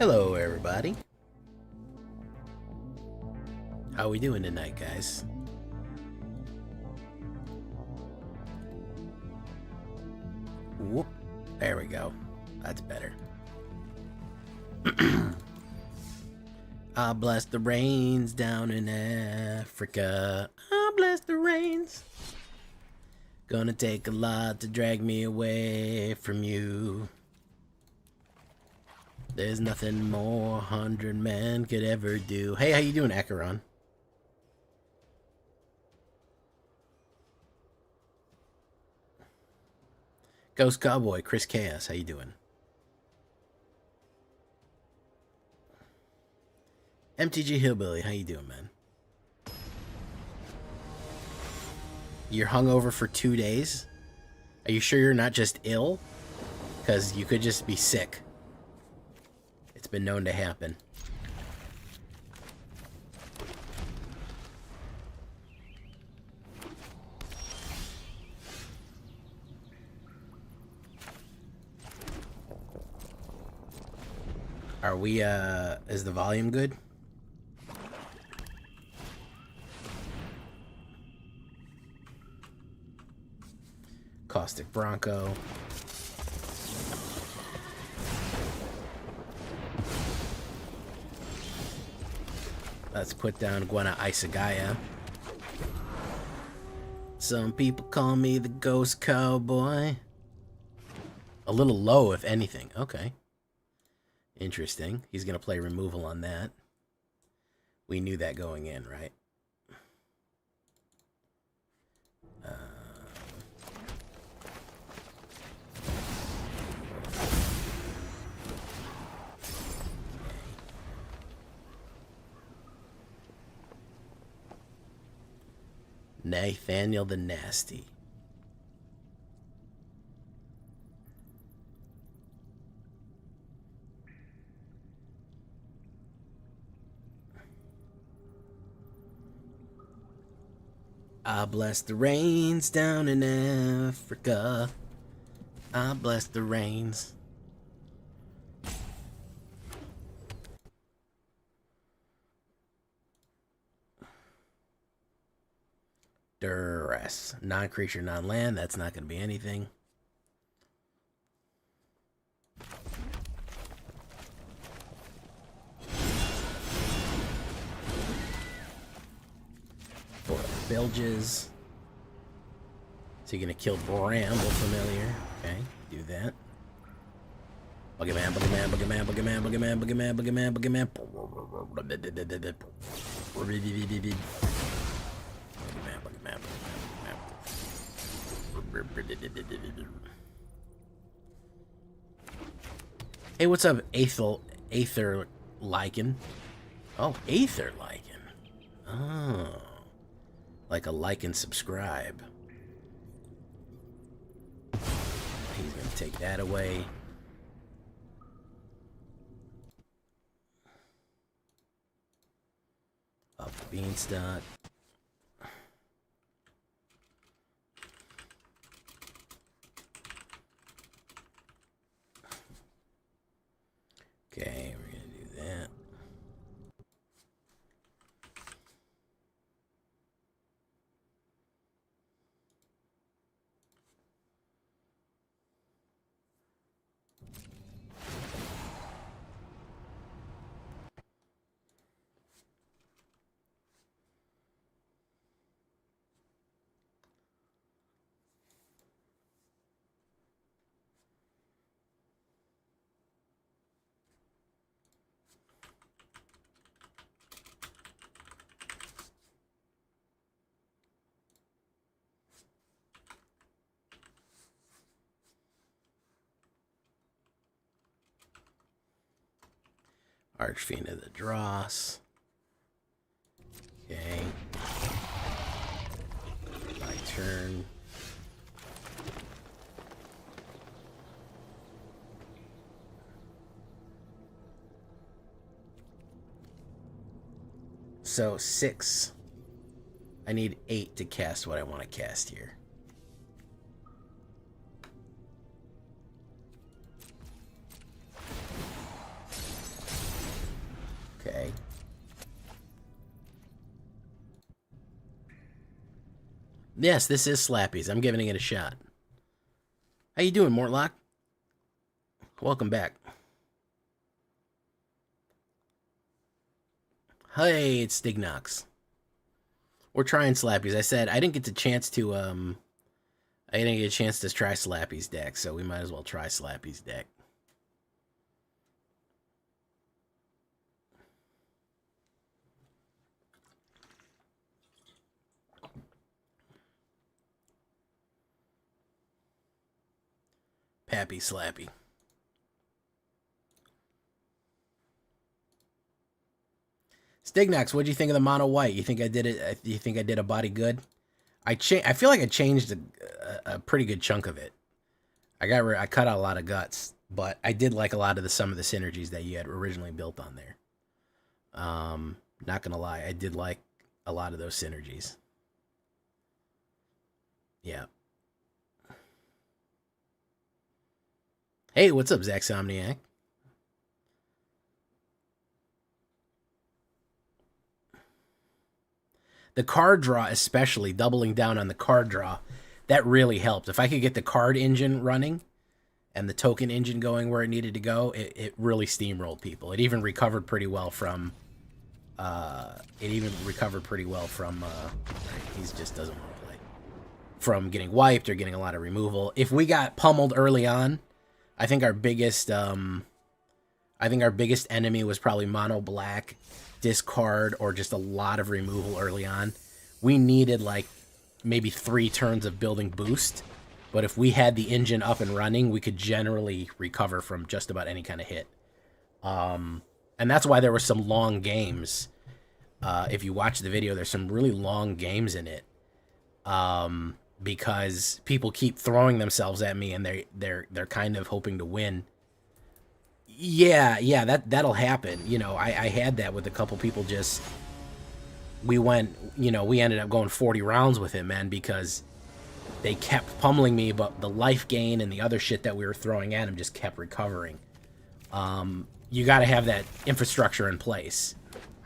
Hello, everybody. How we doing tonight, guys? Whoop. There we go. That's better. I bless the rains down in Africa. I bless the rains. Gonna take a lot to drag me away from you. There's nothing more 100 men could ever do. Hey, how you doing, Acheron? Ghost Cowboy, Chris Chaos, how you doing? MTG Hillbilly, how you doing, man? You're hungover for 2 days? Are you sure you're not just ill? Because you could just be sick. It's been known to happen. Are we, is the volume good? Caustic Bronco. Let's put down Gwenna Isagaya. Some people call me the Ghost Cowboy. A little low, if anything. Okay. Interesting. He's going to play removal on that. We knew that going in, right? Nathaniel the Nasty. I bless the rains down in Africa. I bless the rains. Duress. Non-creature, non-land. That's not going to be anything. Four bilges. So you're going to kill Bramble Familiar. Okay, do that. Boogeyman, boogeyman, boogeyman, boogeyman, boogeyman, boogeyman, boogeyman, boogeyman. Hey, what's up, Aether Lichen? Oh, Aether Lichen. Oh. Like a like and subscribe. He's gonna take that away. Up the beanstalk. Okay, we're gonna do that. Archfiend of the Dross. Okay. My turn. So 6. I need 8 to cast what I want to cast here. Yes, this is Slappy's. I'm giving it a shot. How you doing, Mortlock? Welcome back. Hey, it's Stignox. We're trying Slappy's. I said I didn't get the chance to I didn't get a chance to try Slappy's deck, so we might as well try Slappy's deck. Pappy Slappy. Stignox, what do you think of the mono white? You think I did it? You think I did a body good? I feel like I changed a pretty good chunk of it. I cut out a lot of guts, but I did like a lot of some of the synergies that you had originally built on there. Not gonna lie, I did like a lot of those synergies. Yeah. Hey, what's up, Zaxomniac? The card draw, especially, doubling down on the card draw, that really helped. If I could get the card engine running and the token engine going where it needed to go, it really steamrolled people. It even recovered pretty well from... he just doesn't want to play. From getting wiped or getting a lot of removal. If we got pummeled early on, I think our biggest enemy was probably mono black, discard, or just a lot of removal early on. We needed like maybe 3 turns of building boost, but if we had the engine up and running, we could generally recover from just about any kind of hit. And that's why there were some long games. If you watch the video, there's some really long games in it. Because people keep throwing themselves at me and they're kind of hoping to win. Yeah, that'll happen. You know, I had that with a couple people. Just we ended up going 40 rounds with him, man, because they kept pummeling me, but the life gain and the other shit that we were throwing at him just kept recovering. You got to have that infrastructure in place,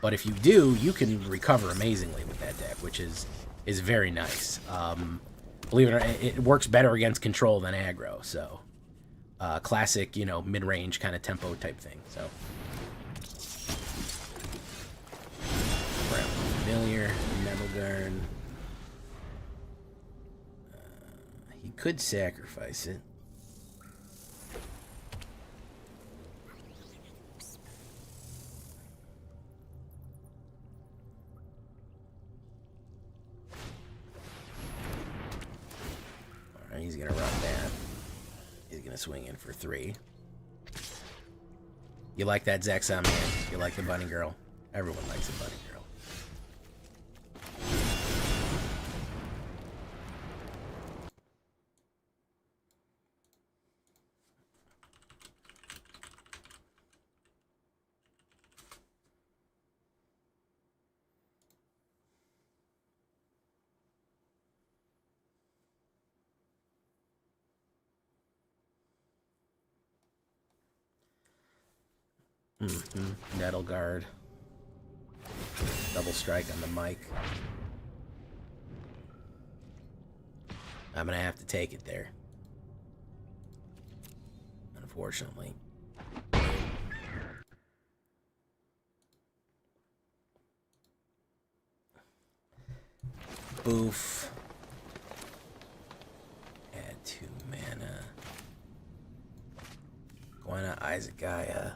but if you do, you can recover amazingly with that deck, which is very nice. Believe it or not, it works better against control than aggro, so classic, mid-range kind of tempo type thing. So familiar, Metalgarn. He could sacrifice it. He's going to run that. He's going to swing in for 3. You like that, Zaxxon, man? You like the bunny girl? Everyone likes a bunny girl. Nettle guard. Double strike on the mic. I'm gonna have to take it there. Unfortunately. Boof. Add 2 mana. Going to Isaac Gaia.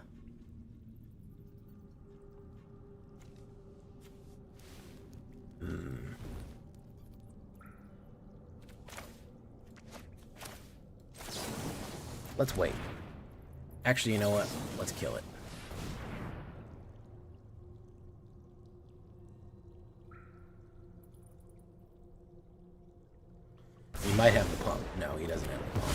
Let's wait. Actually, you know what? Let's kill it. He might have the pump. No, he doesn't have the pump.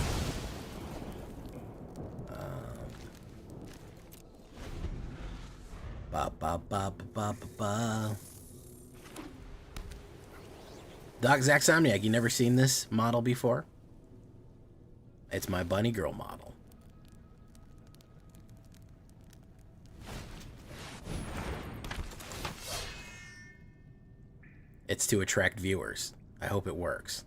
Ba ba ba ba ba ba ba. Doc Zaxomniac, you never seen this model before? It's my bunny girl model. It's to attract viewers. I hope it works.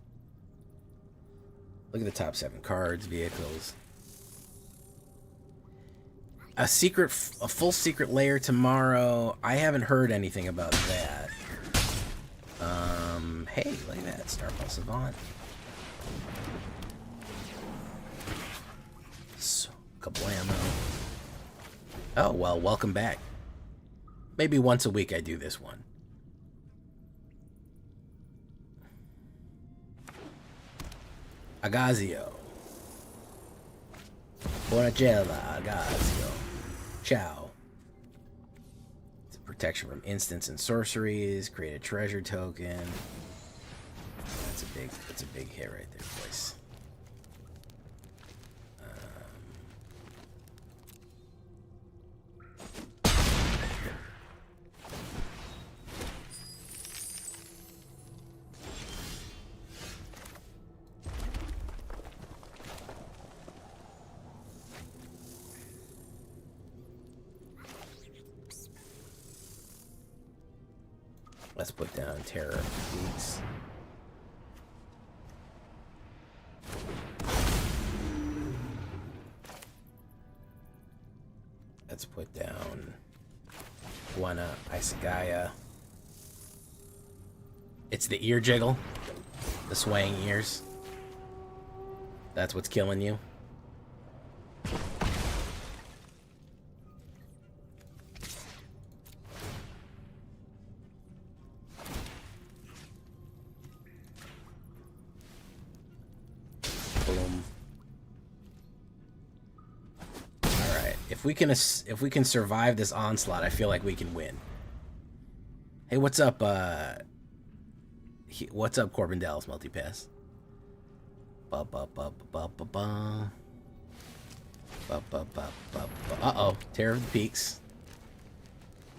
Look at the top 7 cards, vehicles. A full secret layer tomorrow. I haven't heard anything about that. Hey, look at that, Star Pulse Savant. So, kablamo. Oh, well, welcome back. Maybe once a week I do this one. Agazio. Bonacella, Agazio. Ciao. It's a protection from instants and sorceries. Create a treasure token. That's a big hit right there, boys. Let's put down Terror Beats. Let's put down Guana Isagaya. It's the ear jiggle. The swaying ears. That's what's killing you. If we can survive this onslaught, I feel like we can win. Hey, what's up? What's up, Corbin Dallas Multipass? Uh-oh, Terror of the Peaks.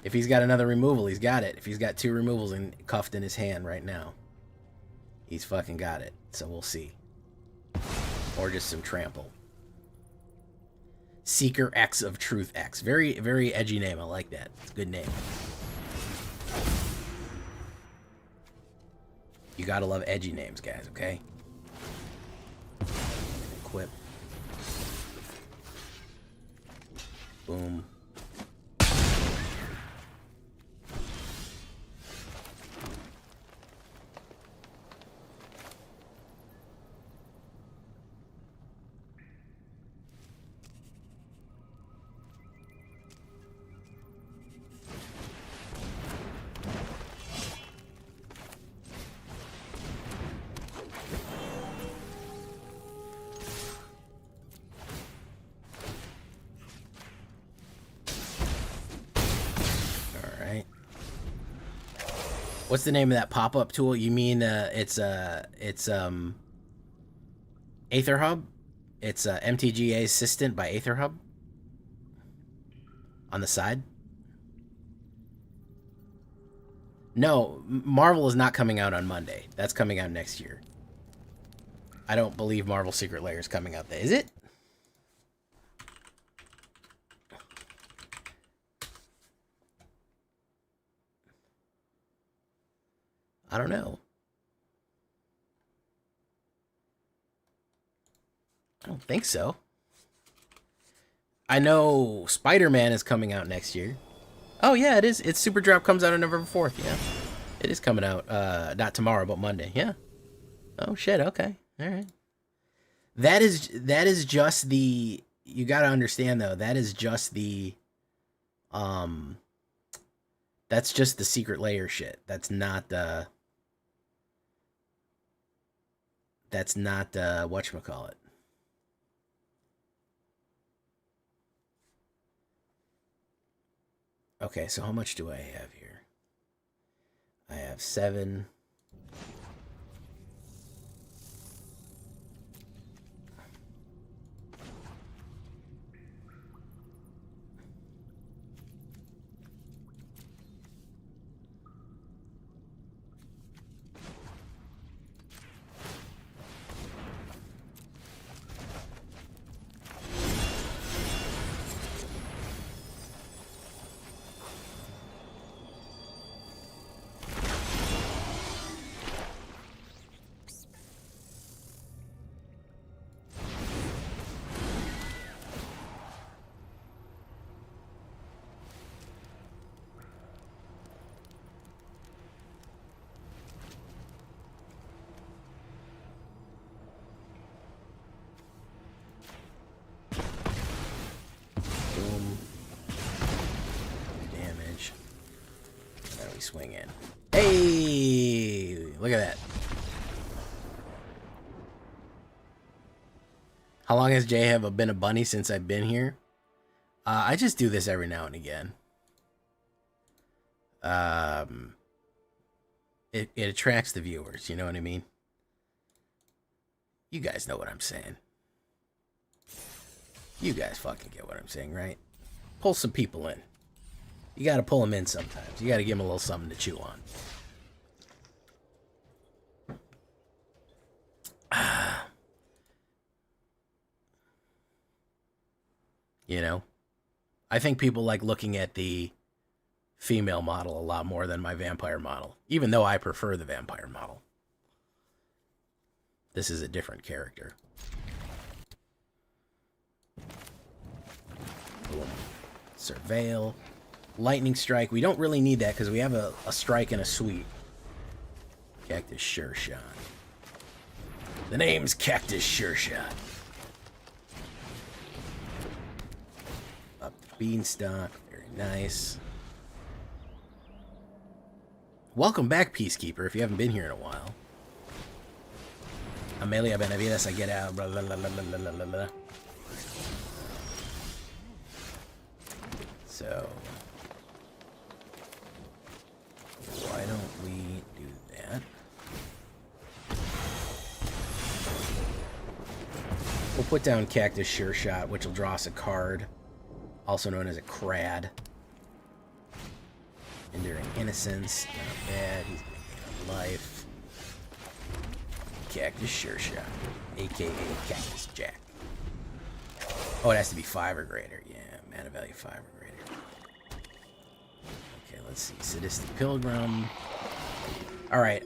If he's got another removal, he's got it. If he's got 2 removals and cuffed in his hand right now, he's fucking got it. So we'll see. Or just some trample. Seeker X of Truth X. Very, very edgy name. I like that. It's a good name. You gotta love edgy names, guys, okay? Equip. Boom. What's the name of that pop-up tool? You mean it's AetherHub? It's MTGA Assistant by AetherHub on the side. No, Marvel is not coming out on Monday. That's coming out next year. I don't believe Marvel Secret Lair is coming out there. Is it? I don't know. I don't think so. I know Spider-Man is coming out next year. Oh, yeah, it is. It's Super Drop comes out on November 4th, yeah. It is coming out, not tomorrow, but Monday, yeah. Oh, shit, okay. All right. That is just the... You gotta understand, though, that is just the... That's just the Secret Lair shit. That's not the... That's not, whatchamacallit. Okay, so how much do I have here? I have 7. swing in. Hey! Look at that. How long has Jay have been a bunny since I've been here? I just do this every now and again. It attracts the viewers, you know what I mean? You guys know what I'm saying. You guys fucking get what I'm saying, right? Pull some people in. You gotta pull them in sometimes. You gotta give them a little something to chew on. You know? I think people like looking at the female model a lot more than my vampire model, even though I prefer the vampire model. This is a different character. Boom. Surveil. Lightning strike. We don't really need that because we have a strike and a sweep. Cactus Sure Shot. The name's Cactus Sure Shot. Up the beanstalk. Very nice. Welcome back, Peacekeeper, if you haven't been here in a while. Amelia Benavides, I get out. Blah, blah, blah, blah, blah, blah, blah, blah. So, why don't we do that? We'll put down Cactus Sure Shot, which will draw us a card, also known as a crad. Enduring Innocence, not bad. He's gonna gain a life. Cactus Sure Shot, aka Cactus Jack. Oh, it has to be 5 or greater. Yeah, mana value 5 or greater. Okay, let's see. Sadistic Pilgrim. Alright,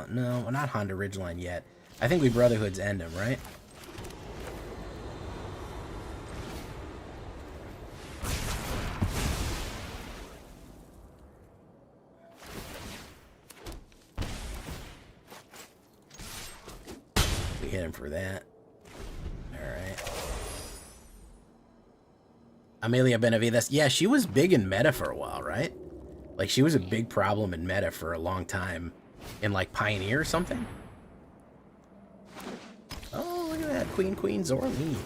no, not Honda Ridgeline yet. I think we Brotherhood's End him, right? We hit him for that. Alright. Amelia Benavides. Yeah, she was big in meta for a while, right? Like, she was a big problem in meta for a long time. In, like, Pioneer or something? Oh, look at that. Queen Zorleen.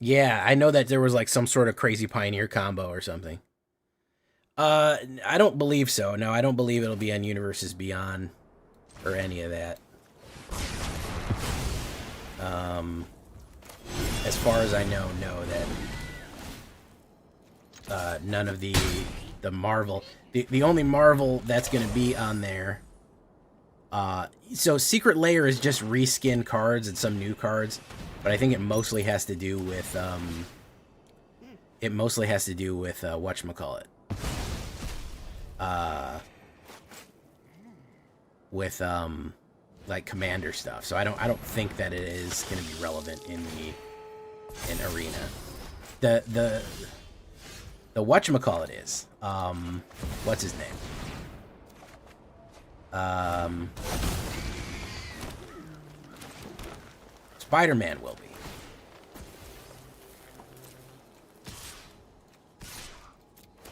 Yeah, I know that there was, like, some sort of crazy Pioneer combo or something. I don't believe so. No, I don't believe it'll be on Universes Beyond or any of that. As far as I know, no, that none of the Marvel, the only Marvel that's going to be on there. So Secret Lair is just reskin cards and some new cards, but I think it mostly has to do with whatchamacallit. With like Commander stuff. So I don't think that it is going to be relevant in Arena. The whatchamacallit is what's his name? Spider-Man will be.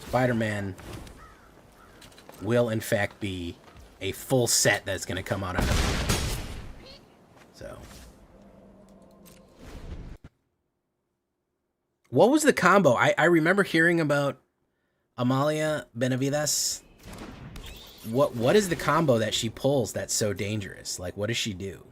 Spider-Man will in fact be a full set that's going to come out on Arena. So, what was the combo? I remember hearing about Amalia Benavides. What is the combo that she pulls that's so dangerous? Like, what does she do?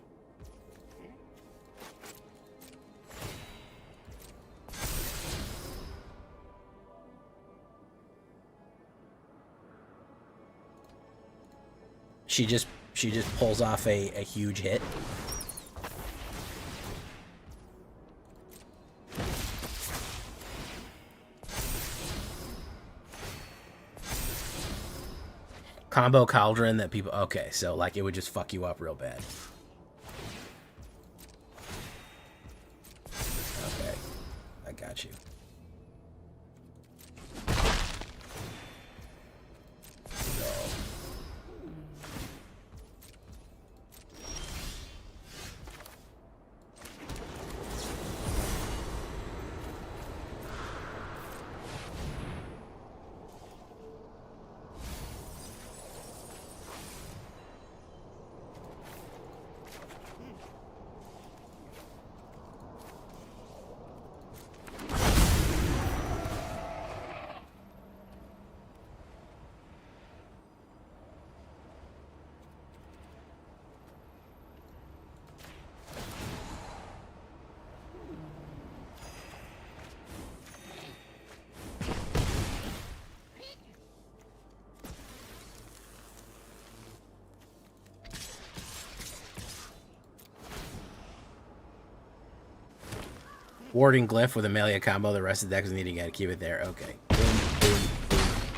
She just pulls off a huge hit. Combo Cauldron that people... Okay, so, like, it would just fuck you up real bad. Okay, I got you. Warding Glyph with Amelia combo. The rest of the deck is needing. Gotta keep it there. Okay. Boom, boom,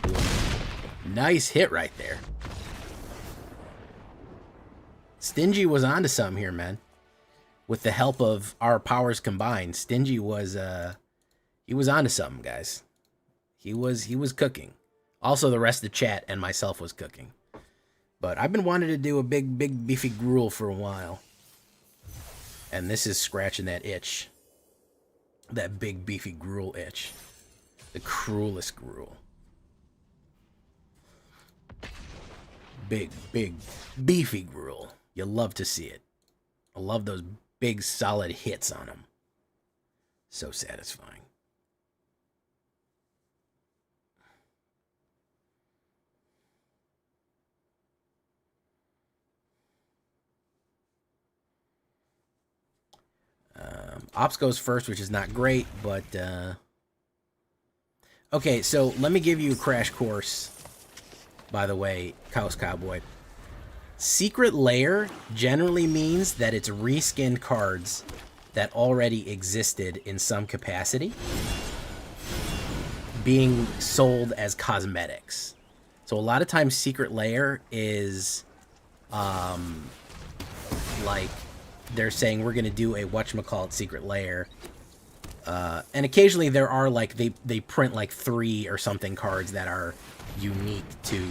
boom, boom. Nice hit right there. Stingy was onto something here, man. With the help of our powers combined, Stingy was he was onto something, guys. He was cooking. Also, the rest of the chat and myself was cooking. But I've been wanting to do a big beefy gruel for a while. And this is scratching that itch. That big beefy gruel itch. The cruelest gruel. Big beefy gruel. You love to see it. I love those big solid hits on them. So satisfying. Ops goes first, which is not great, but okay, so let me give you a crash course, by the way, Chaos Cowboy. Secret Lair generally means that it's reskinned cards that already existed in some capacity being sold as cosmetics. So a lot of times Secret Lair is like they're saying we're going to do a whatchamacallit Secret Lair. And occasionally there are like they print like 3 or something cards that are unique to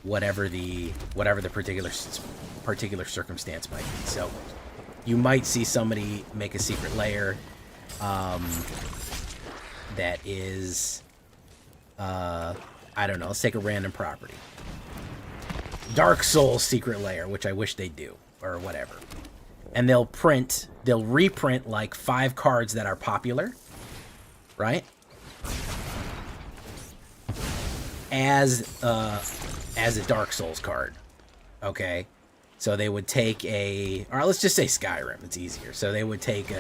whatever the particular circumstance might be. So you might see somebody make a Secret Lair that is I don't know, let's take a random property. Dark Souls Secret Lair, which I wish they do, or whatever. And they'll reprint like 5 cards that are popular, right? As a Dark Souls card, okay? So they would take or let's just say Skyrim, it's easier. So they would take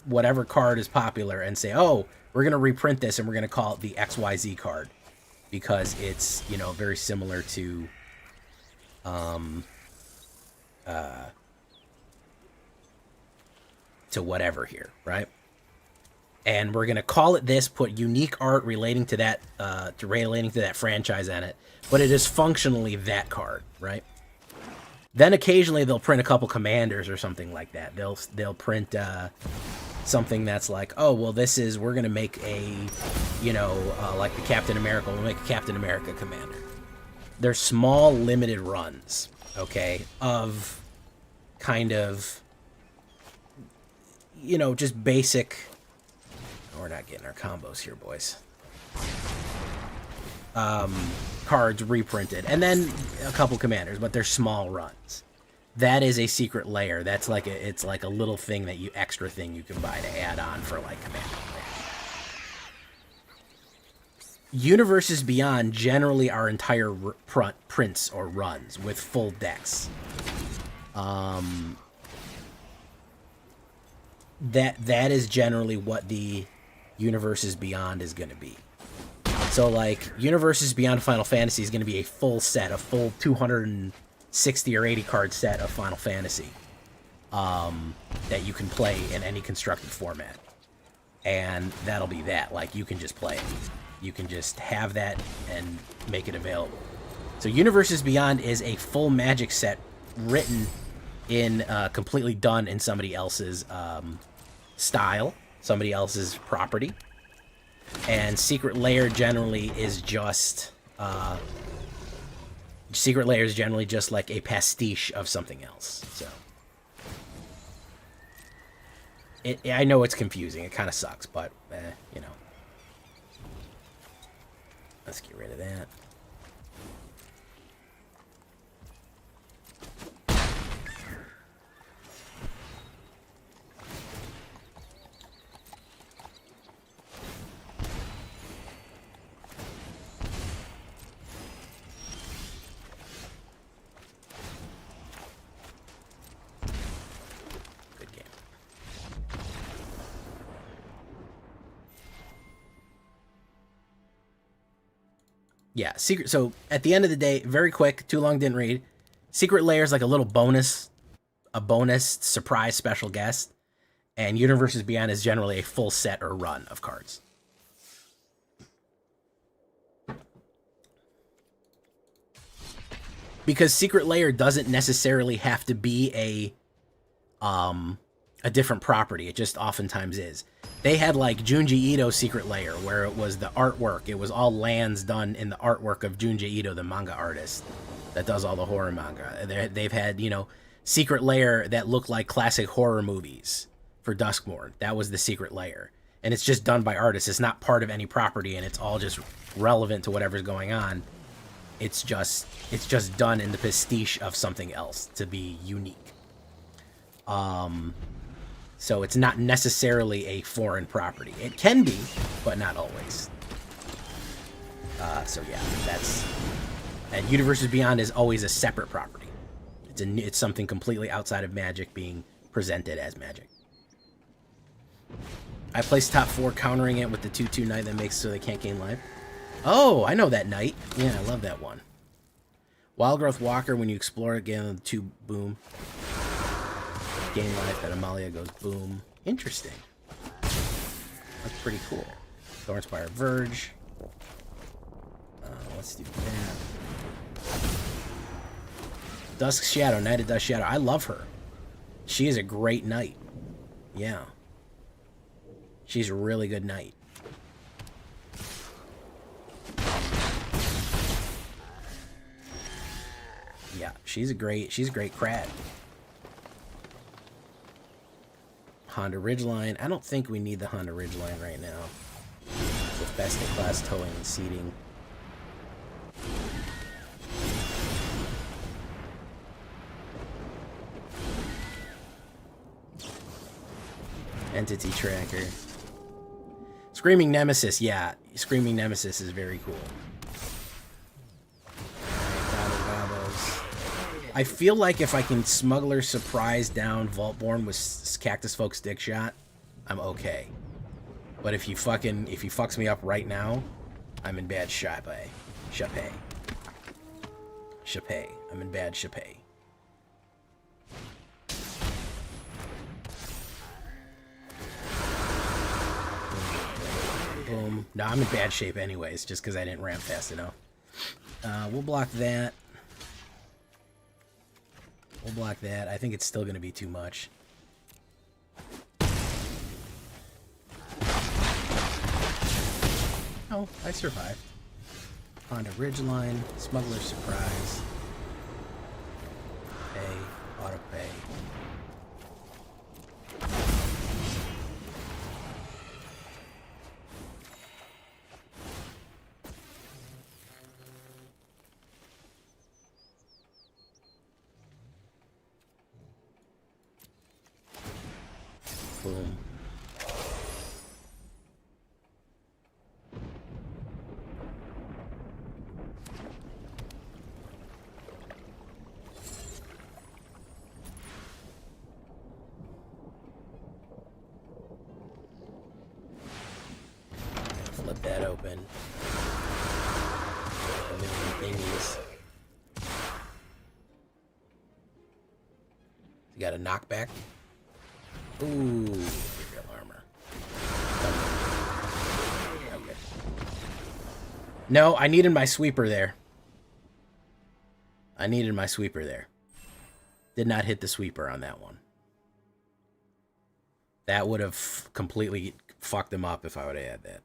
whatever card is popular and say, oh, we're going to reprint this and we're going to call it the XYZ card because it's, very similar to, to whatever here, right? And we're gonna call it this, put unique art relating to that franchise in it, but it is functionally that card, right? Then occasionally they'll print a couple commanders or something like that. They'll print something that's like, oh well, we're gonna make a, like the Captain America. We'll make a Captain America commander. They're small, limited runs, okay, of kind of, just basic. We're not getting our combos here, boys. Cards reprinted, and then a couple commanders, but they're small runs. That is a Secret Lair. That's like it's like a little thing extra thing you can buy to add on for like Commander. Universes Beyond generally are entire prints or runs with full decks. That is generally what the Universes Beyond is going to be. So like Universes Beyond Final Fantasy is going to be a full 260 or 80 card set of Final Fantasy that you can play in any constructed format. And that'll be that. Like you can just play it. You can just have that and make it available. So Universes Beyond is a full Magic set written in completely done in somebody else's style, somebody else's property. And Secret Lair generally is just like a pastiche of something else. So I know it's confusing. It kind of sucks, but let's get rid of that. Yeah, so at the end of the day, very quick, too long, didn't read. Secret Lair is like a little bonus surprise special guest And Universes Beyond is generally a full set or run of cards. Because Secret Lair doesn't necessarily have to be a different property. It just oftentimes is. They had like Junji Ito's Secret Lair, where it was the artwork. It was all lands done in the artwork of Junji Ito, the manga artist that does all the horror manga. They've had, you know, Secret Lair that looked like classic horror movies for Duskmourn. That was the Secret Lair. And it's just done by artists. It's not part of any property, and it's all just relevant to whatever's going on. It's just done in the pastiche of something else to be unique. So it's not necessarily a foreign property. It can be, but not always. So yeah, that's... And Universes Beyond is always a separate property. It's something completely outside of Magic being presented as Magic. I placed top 4 countering it with the 2/2 Knight that makes so they can't gain life. Oh, I know that Knight. Yeah, I love that one. Wild Growth Walker, when you explore again, 2 boom. Gain life, that Amalia goes boom. Interesting. That's pretty cool. Thornspire Verge. Let's do that. Dusk Shadow, Knight of Dusk Shadow. I love her. She is a great knight. Yeah. She's a really good knight. Yeah, she's a great crad. Honda Ridgeline. I don't think we need the Honda Ridgeline right now. With best in class towing and seating. Entity Tracker. Screaming Nemesis, yeah. Screaming Nemesis is very cool. I feel like if I can Smuggler Surprise down Vaultborn with Cactus Folk Stick Shot, I'm okay. But if he fucks me up right now, I'm in bad shape. I'm in bad shape. Boom. No, I'm in bad shape anyways, just because I didn't ramp fast enough. We'll block that. We'll block that. I think it's still going to be too much. Oh, I survived. Honda Ridgeline, Smuggler Surprise. Pay, auto pay. Boom. Flip that open. A million thingies. You got a knockback? Ooh, real armor. Okay. No, I needed my sweeper there. Did not hit the sweeper on that one. That would have completely fucked them up if I would have had that.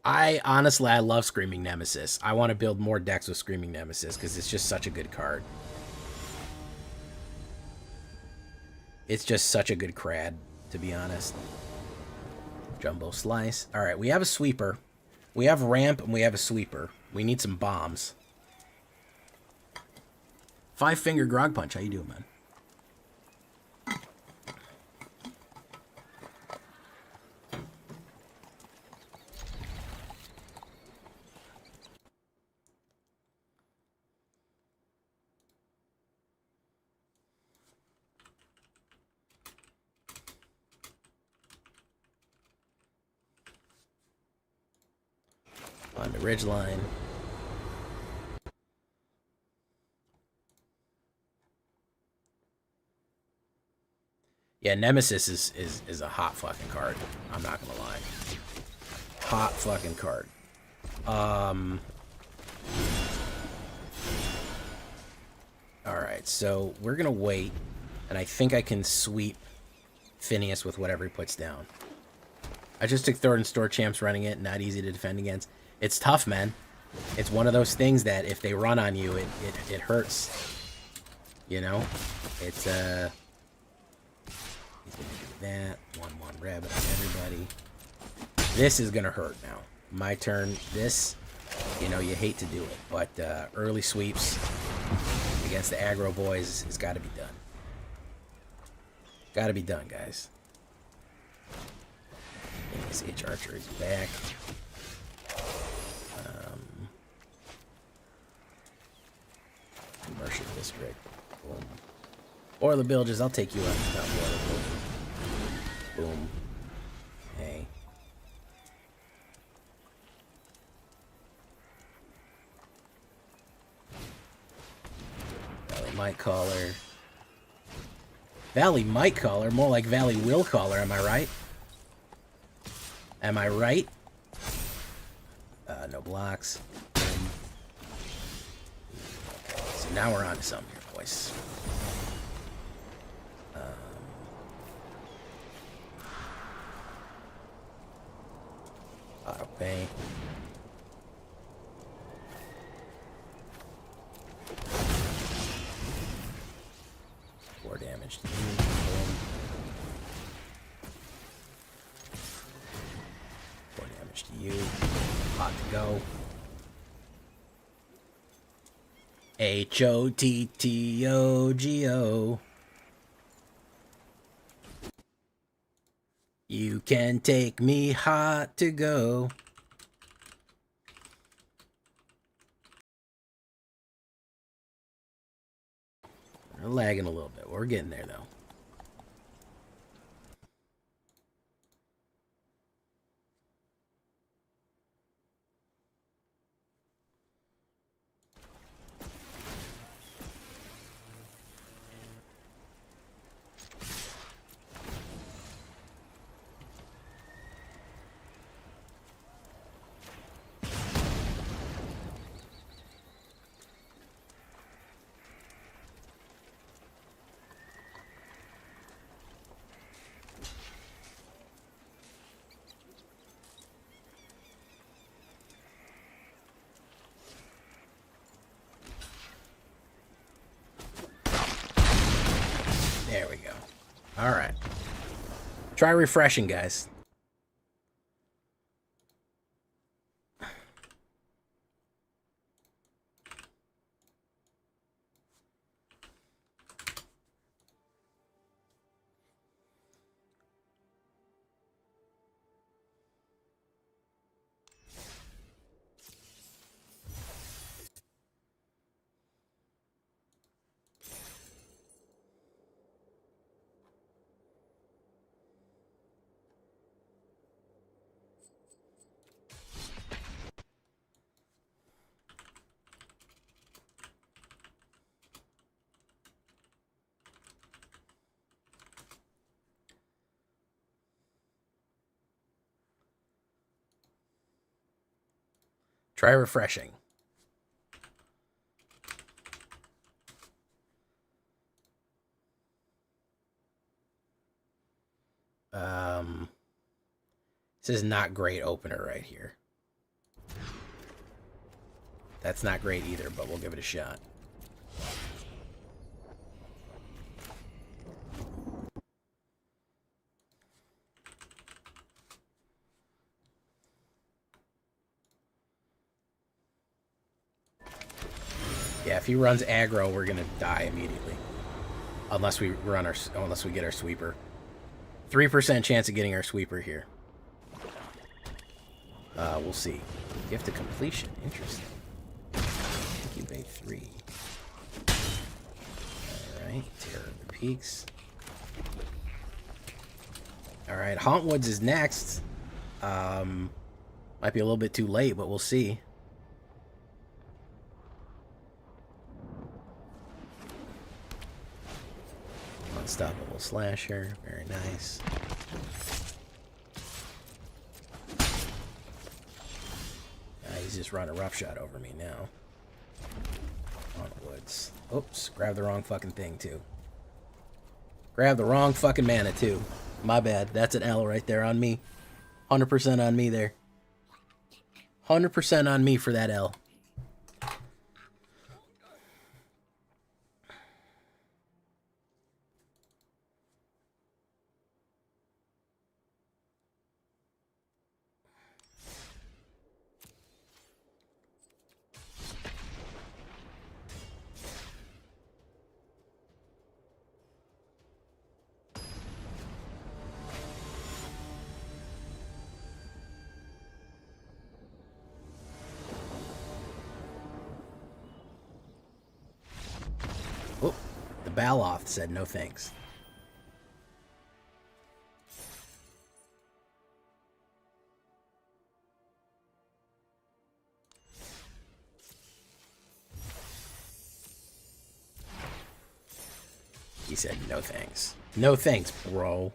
I love Screaming Nemesis. I want to build more decks with Screaming Nemesis because it's just such a good card. It's just such a good crad, to be honest. Jumbo Slice. All right, we have a sweeper. We have ramp and we have a sweeper. We need some bombs. Five-finger grog punch. How you doing, man? On the ridge line. Yeah, Nemesis is a hot fucking card. I'm not gonna lie. Hot fucking card. Alright, so we're gonna wait, and I think I can sweep Phineas with whatever he puts down. I just took third in store champs running it, not easy to defend against. It's tough, man. It's one of those things that if they run on you, it hurts. You know? It's, he's gonna do that. 1-1 rabbit on everybody. This is gonna hurt now. My turn. This, you know, you hate to do it, but early sweeps against the aggro boys has got to be done. Got to be done, guys. SH Archer is back. Commercial district. Boom. Or the bilges, I'll take you out. Boom. Hey. Valley might caller. Valley might caller, more like Valley will caller, am I right? Am I right? No blocks. So now we're on to something here, boys. Auto pay. Four damage to you. Boom. 4 damage to you. Hot to go. HOTTOGO. You can take me hot to go. We're lagging a little bit. We're getting there, though. There we go. All right. Try refreshing, guys. Try refreshing. This is not great opener right here. That's not great either, but we'll give it a shot. Yeah, he runs aggro, we're gonna die immediately. Unless we get our sweeper. 3% chance of getting our sweeper here. We'll see. Gift of completion. Interesting. Incubate 3. Alright, Terror of the Peaks. Alright, Hauntwoods is next. Might be a little bit too late, but we'll see. Unstoppable Slasher. Very nice. He's just running roughshod over me now. Hauntwoods. Oops, grab the wrong fucking thing, too. Grab the wrong fucking mana, too. My bad. That's an L right there on me. 100% on me there. 100% on me for that L. Oh, the Baloth said no thanks. He said no thanks. No thanks, bro.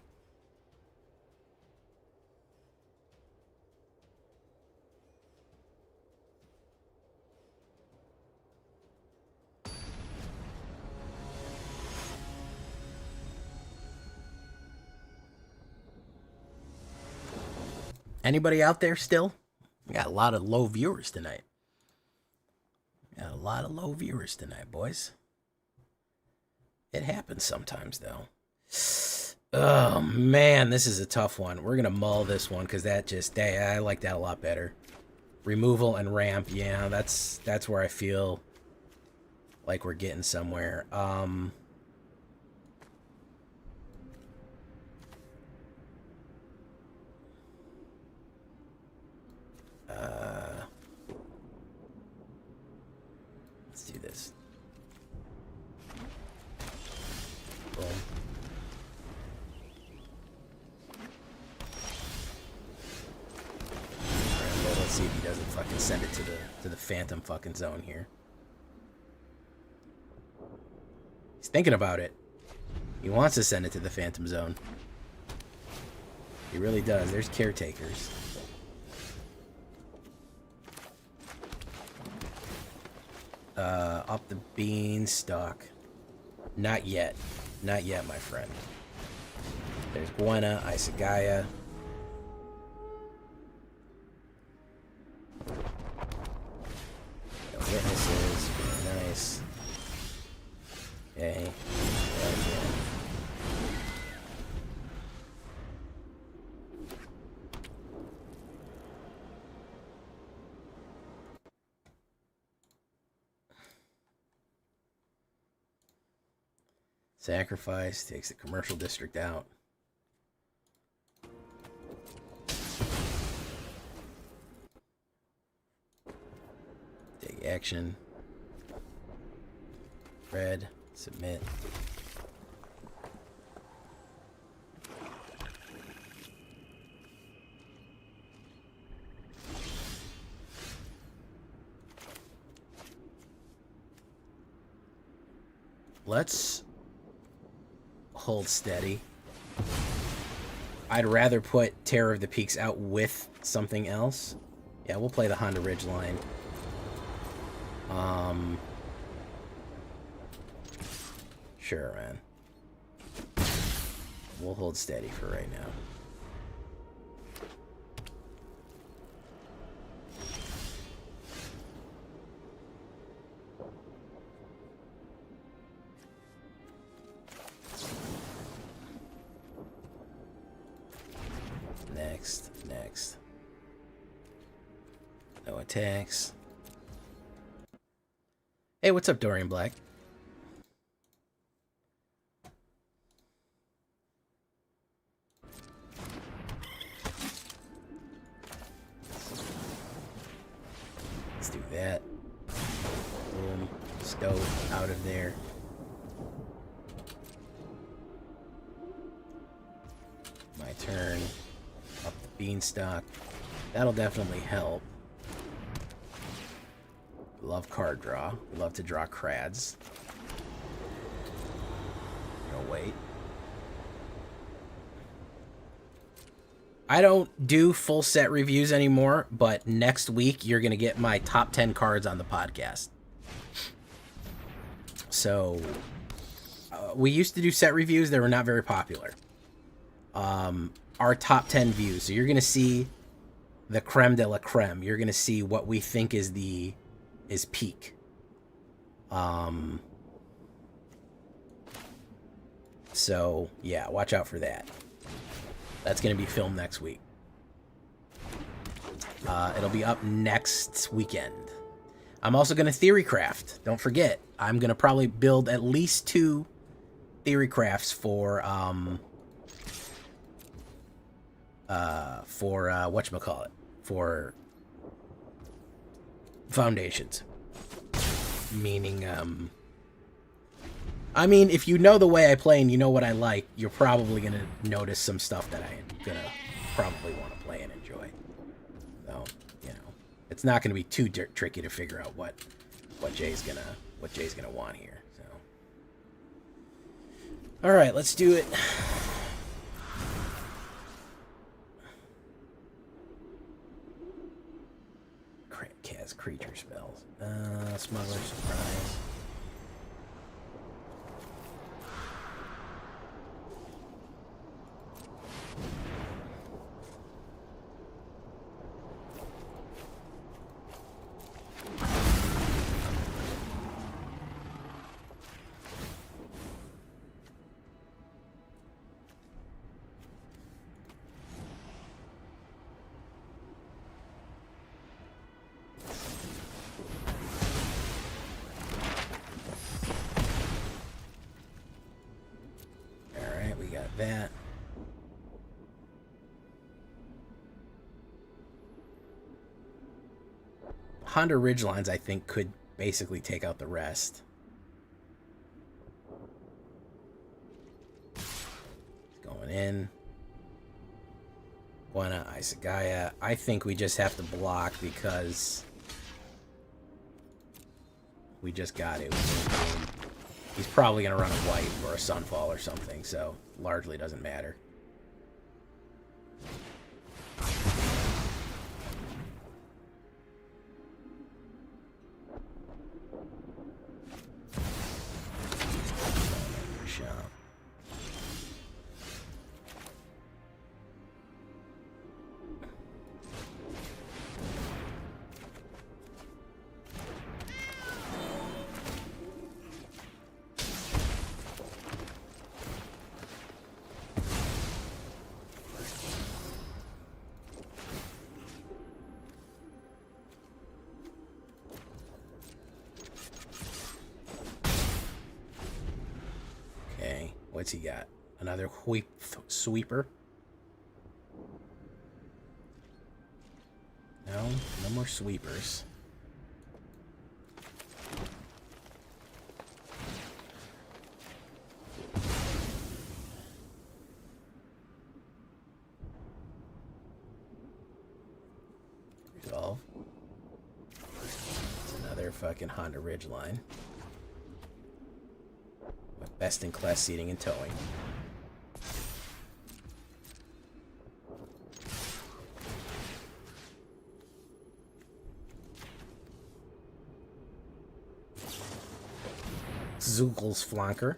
Anybody out there still? We got a lot of low viewers tonight. Got a lot of low viewers tonight, boys. It happens sometimes, though. Oh, man, this is a tough one. We're going to mull this one because that just... I like that a lot better. Removal and ramp, yeah, that's where I feel like we're getting somewhere. Let's do this. Boom. Well, let's see if he doesn't fucking send it to the phantom fucking zone here. He's thinking about it. He wants to send it to the phantom zone. He really does. There's caretakers. Up the beanstalk. Not yet. Not yet, my friend. There's Buena, Isagaya. No witnesses. Very nice. Okay. Sacrifice takes the commercial district out. Take action. Red. Submit. Let's hold steady. I'd rather put Terror of the Peaks out with something else. Yeah, we'll play the Honda Ridge line. Sure, man. We'll hold steady for right now. Next. No attacks. Hey, what's up, Dorian Black? Let's do that. Boom. Stove out of there. My turn. Up the beanstalk. That'll definitely help. Love card draw. We love to draw crads. No, wait. I don't do full set reviews anymore, but next week you're going to get my top 10 cards on the podcast. So, we used to do set reviews. They were not very popular. Our top 10 views. So you're going to see the creme de la creme. You're going to see what we think is peak. So, yeah, watch out for that. That's going to be filmed next week. It'll be up next weekend. I'm also going to theory craft. Don't forget, I'm going to probably build at least 2 theory crafts for whatchamacallit, for foundations. Meaning, I mean, if you know the way I play and you know what I like, you're probably going to notice some stuff that I'm going to probably want to play and enjoy. So, you know, it's not going to be too tricky to figure out what Jay's going to want here. So, all right, let's do it. Cast creature spells. Smuggler surprise. That. Honda Ridgelines, I think, could basically take out the rest. Going in. Guana, Isagaya. I think we just have to block because we just got it. He's probably going to run a white or a Sunfall or something, so largely doesn't matter. What's he got? Another sweeper? No, no more sweepers. Resolve. It's another fucking Honda Ridgeline. Best in class seating and towing. Zugel's flanker.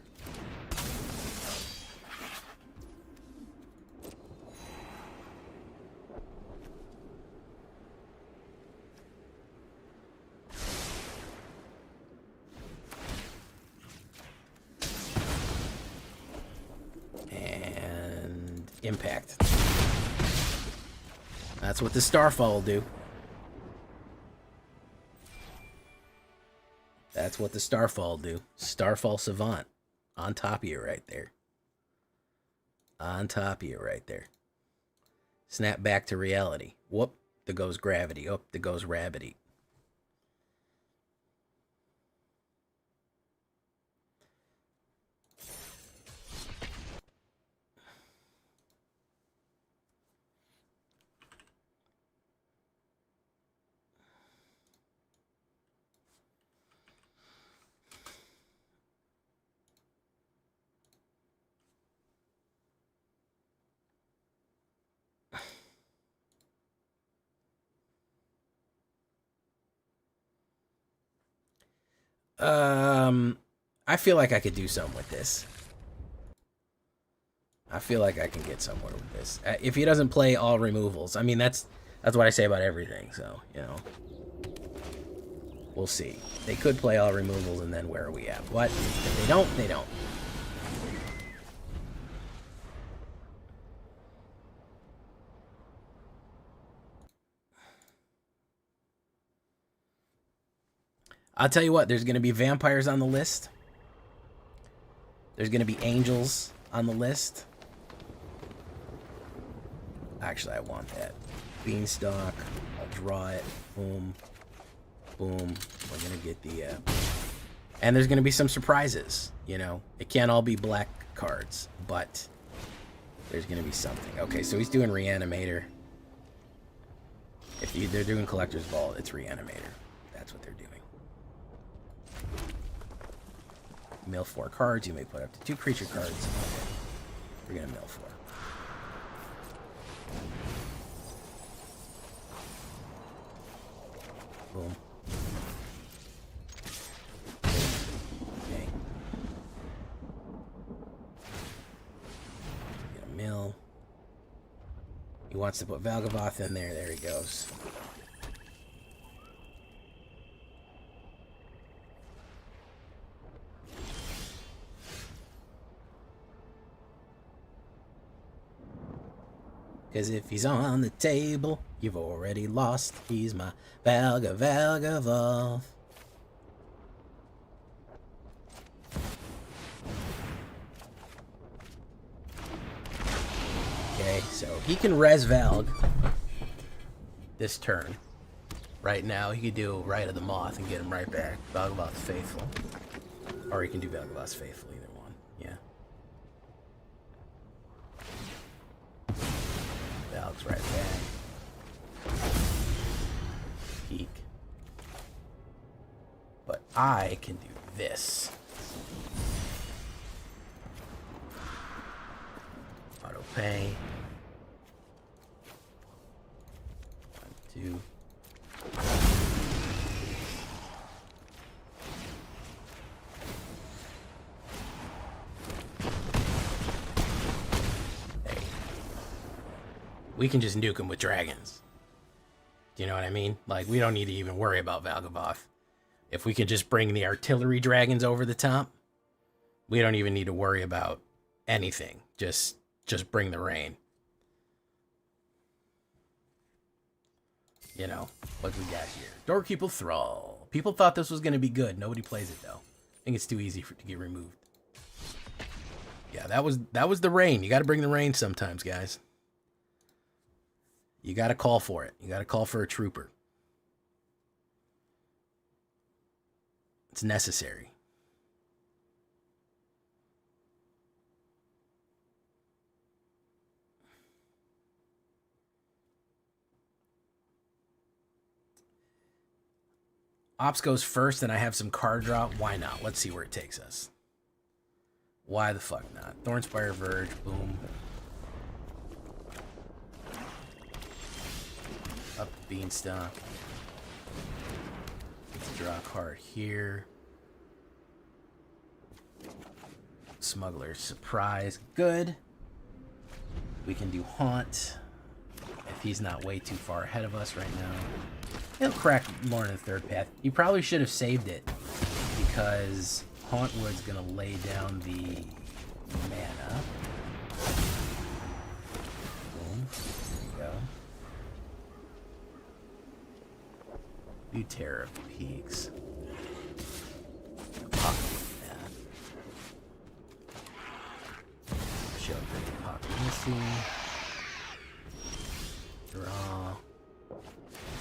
Impact. That's what the Starfall will do. That's what the Starfall do. Starfall Savant. On top of you right there. On top of you right there. Snap back to reality. Whoop, there goes gravity. Up, there goes rabbity. I feel like I could do something with this. I feel like I can get somewhere with this. If he doesn't play all removals, I mean, that's what I say about everything, so, you know. We'll see. They could play all removals, and then where are we at? What? If they don't, they don't. I'll tell you what, there's going to be vampires on the list. There's going to be angels on the list. Actually, I want that. Beanstalk. I'll draw it. Boom. Boom. We're going to get the... And there's going to be some surprises, you know. It can't all be black cards, but there's going to be something. Okay, so he's doing Reanimator. If they're doing Collector's Vault, it's Reanimator. That's what they're doing. Mill 4 cards. You may put up to 2 creature cards. Okay. We're going to mill 4. Boom. Okay. Get a mill. He wants to put Valgavoth in there. There he goes. Because if he's on the table, you've already lost. He's my Valgavoth. Okay, so he can res Valg this turn. Right now, he could do Rite of the Moth and get him right back. Valgavoth's Faithful. Or he can do Valgavoth's Faithful, either one. Yeah. Valg's right back. Peek. But I can do this. Auto pay. 1, 2. We can just nuke him with dragons. Do you know what I mean? Like, we don't need to even worry about Valgavoth. If we can just bring the artillery dragons over the top, we don't even need to worry about anything. Just bring the rain. You know, what we got here. Doorkeeper Thrall. People thought this was going to be good. Nobody plays it, though. I think it's too easy to get removed. Yeah, that was the rain. You got to bring the rain sometimes, guys. You got to call for it. You got to call for a trooper. It's necessary. Ops goes first, and I have some card draw. Why not? Let's see where it takes us. Why the fuck not? Thornspire Verge. Boom. Up Beanstalk. Let's draw a card here. Smuggler's Surprise. Good. We can do Haunt. If he's not way too far ahead of us right now. He'll crack more in the third path. You probably should have saved it. Because Hauntwood's going to lay down the mana. Boom. There we go. Do Terror of the Peaks. Legacy. Draw.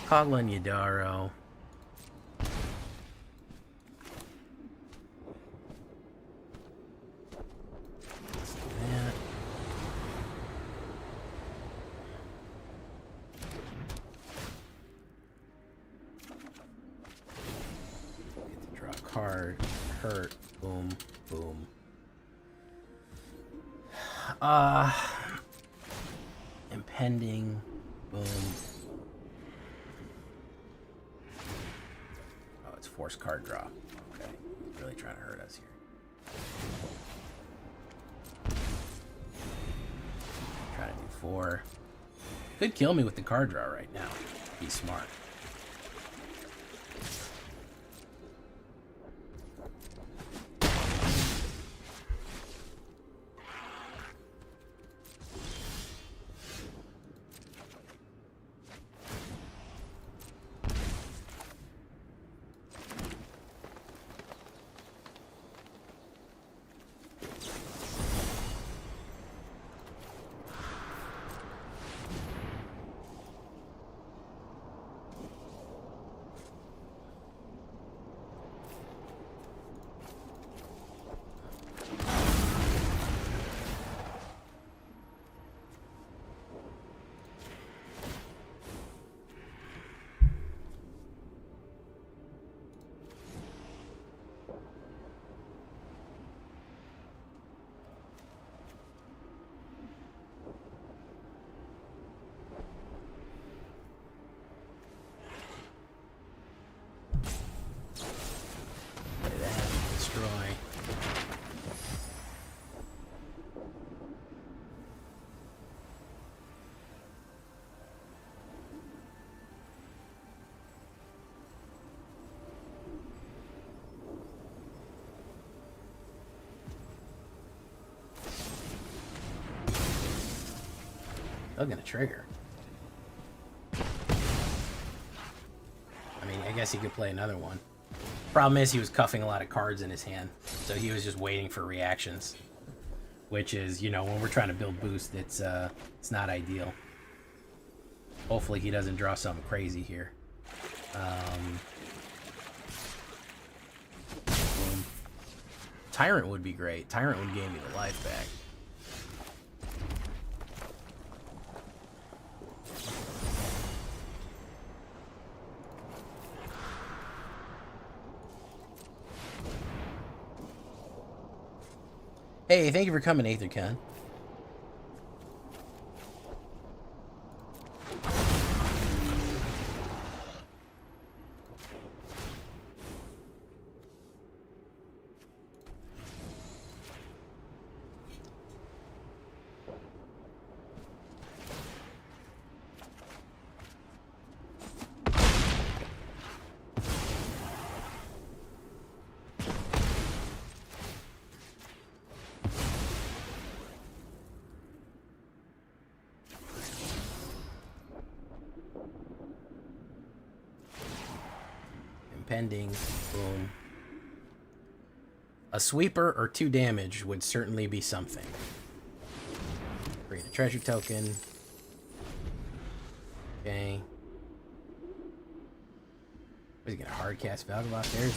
Koglan Yadaro. That. Get to draw a card. Hurt. Boom. Boom. Impending. Boom. Oh, it's forced card draw. Okay. Really trying to hurt us here. Trying to do 4. Could kill me with the card draw right now. He's smart. Still gonna trigger. I mean, I guess he could play another one. Problem is he was cuffing a lot of cards in his hand, so he was just waiting for reactions. Which is, you know, when we're trying to build boost, it's not ideal. Hopefully he doesn't draw something crazy here. Tyrant would be great. Tyrant would give me the life back. Hey, thank you for coming, AetherCon. Impending. Boom. A sweeper or 2 damage would certainly be something. Create a treasure token. Okay. Was he gonna hard cast Valgavoth? There's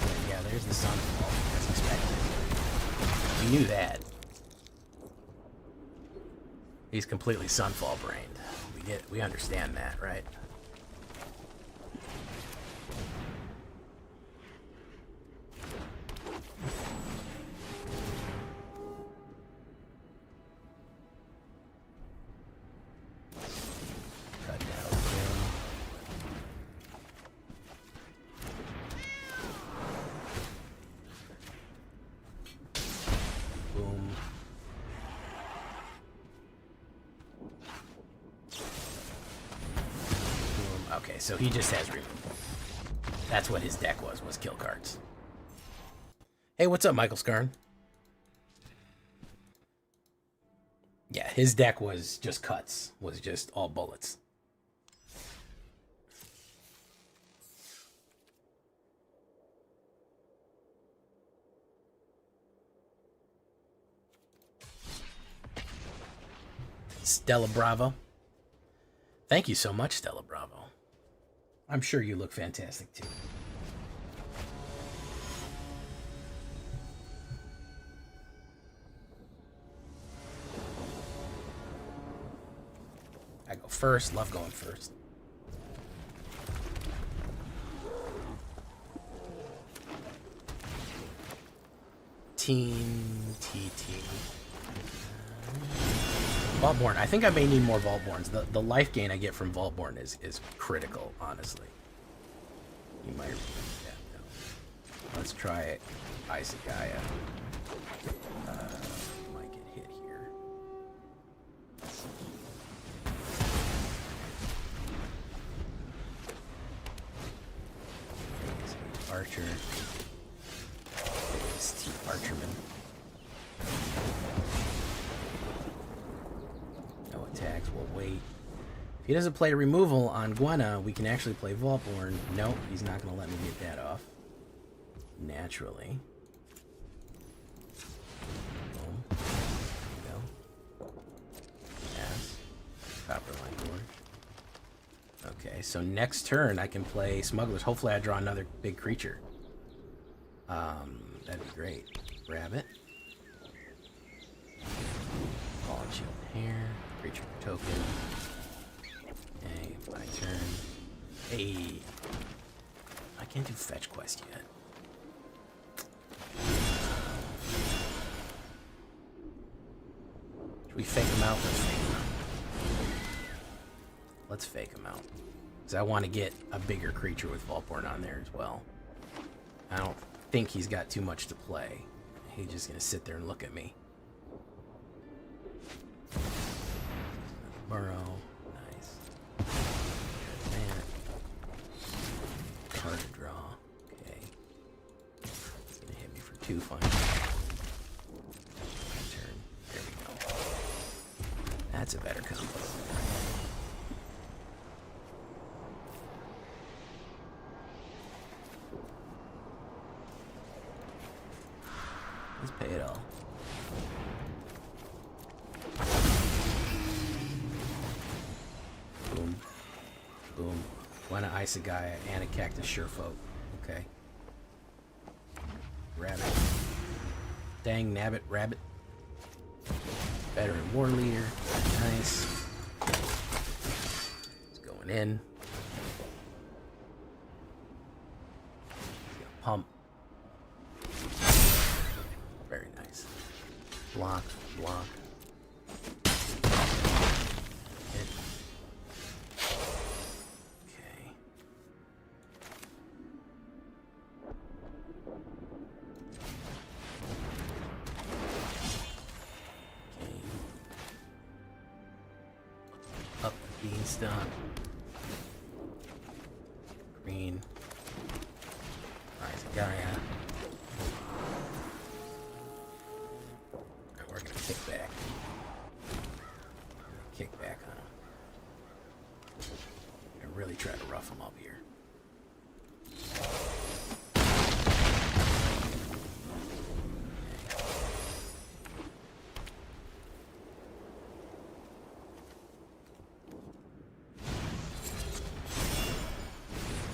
the Sunfall, as expected. We knew that. He's completely Sunfall brained. We understand that, right? Okay, so he just has removal. That's what his deck was kill cards. Hey, what's up, Michael Scarn? Yeah, his deck was just cuts. Was just all bullets. Stella Bravo. Thank you so much, Stella Bravo. I'm sure you look fantastic too. I go first. Love going first. TT. Vaultborn. I think I may need more Vaultborns. The life gain I get from Vaultborn is critical, honestly. You might yeah, no. Let's try it. Isagaya. Might get hit here. Archer. Steve Archerman. No attacks, we'll wait. If he doesn't play removal on Gwenna, we can actually play Vaultborn. Nope, he's not going to let me get that off. Naturally. Boom. There you go. Yes. Copper Line Gorge. Okay, so next turn I can play Smugglers. Hopefully I draw another big creature. That'd be great. Rabbit. Fallen Shield here. Creature token. Okay, my turn. Hey. I can't do fetch quest yet. Should we fake him out? Let's fake him out. Let's fake him out. Because I want to get a bigger creature with Vaultborn on there as well. I don't think he's got too much to play. He's just going to sit there and look at me. Burrow. Nice. Man. Hard to draw. Okay. He's going to hit me for 2 finally. Turn. There we go. That's a better combo. Let's pay it all. Boom. Boom. Why not Isagaya and a Cactus Surefoot? Okay. Rabbit. Dang, nabbit, rabbit. Veteran War Leader. Nice. It's going in. Pump. Very nice. Block, block. Hit. Okay. Okay. Up the beanstalk. Green. Isagaya. We're gonna kick back. Kick back on him. And really try to rough him up here.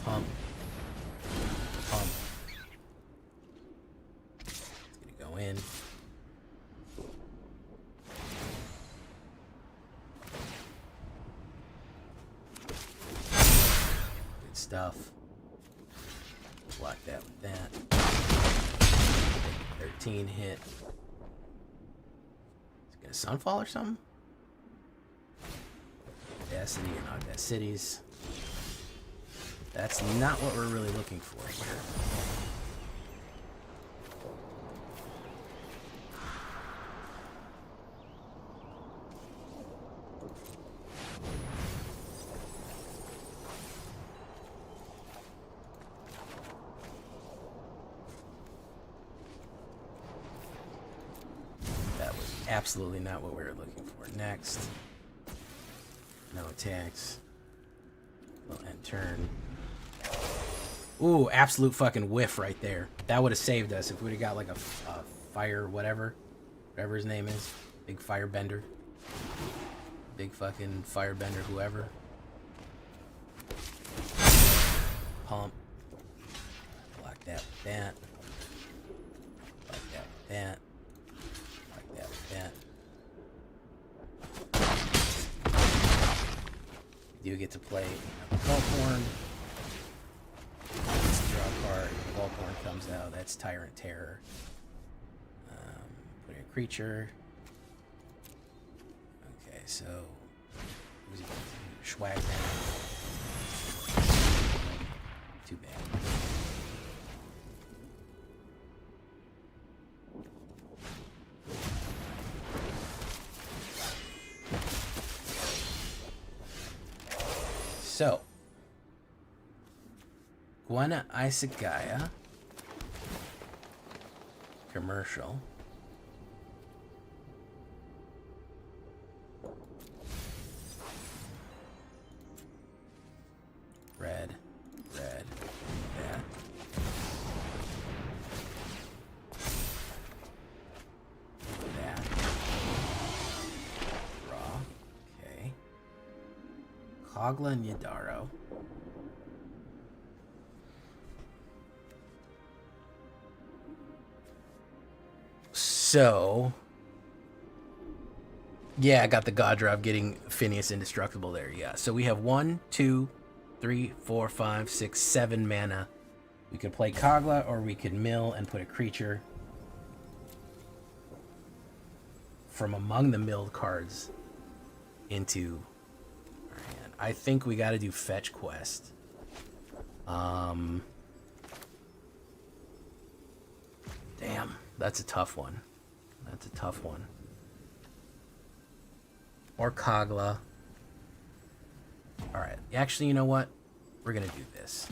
Pump. Pump. It's gonna go in. Stuff. Block that with that. 13 hit. Is it gonna Sunfall or something? Audacity or not Audacities. That's not what we're really looking for here. Absolutely not what we were looking for. Next. No attacks. We'll end turn. Ooh, absolute fucking whiff right there. That would have saved us if we would have got like a fire whatever. Whatever his name is. Big firebender. Big fucking firebender, whoever. Pump. Block that with that. Block that with that. Block that with that. You do get to play DUSKMOURN. Draw a card. DUSKMOURN comes out. That's Tyrant Terror. Put in a creature. Okay, so who's he going to swag down? Too bad. So, Guana Isagaya, commercial. Red, that. That. Raw, okay. Kogla and Yadaro. So, yeah, I got the God Drive getting Phineas indestructible there. Yeah, so we have 1, 2, 3, 4, 5, 6, 7 mana. We could play Kogla, or we could mill and put a creature from among the milled cards into our hand. I think we got to do Fetch Quest. Damn, that's a tough one. That's a tough one. Or Kogla. Alright, actually, you know what? We're gonna do this.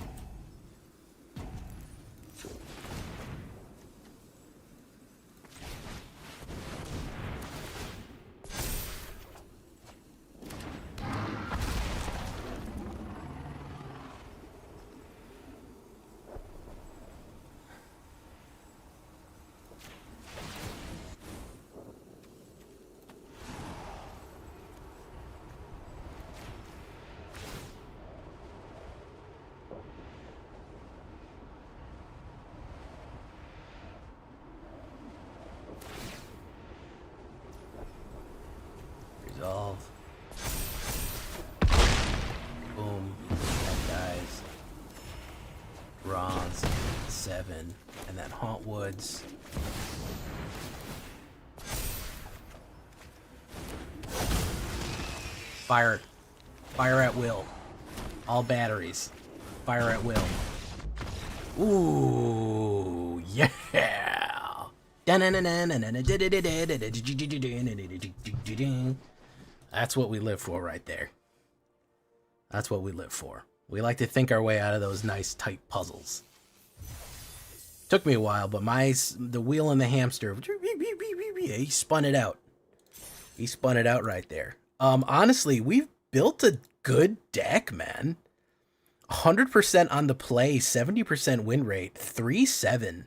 Resolve. Boom. That dies. Bronze. 7. And then Haunt Woods. Fire. Fire at will. All batteries. Fire at will. Ooh, yeah. That's what we live for right there. That's what we live for. We like to think our way out of those nice tight puzzles. Took me a while, but the wheel and the hamster, he spun it out. He spun it out right there. Honestly, we've built a good deck, man. 100% on the play, 70% win rate, 3-7.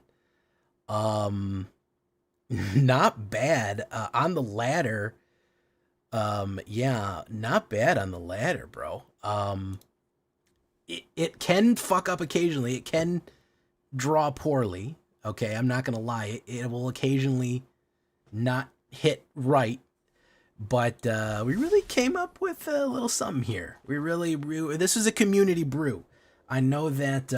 Not bad. On the ladder, yeah, not bad on the ladder, bro. It can fuck up occasionally. It can draw poorly. Okay, I'm not gonna lie. It will occasionally not hit right. But we really came up with a little something here. We really this is a community brew. I know that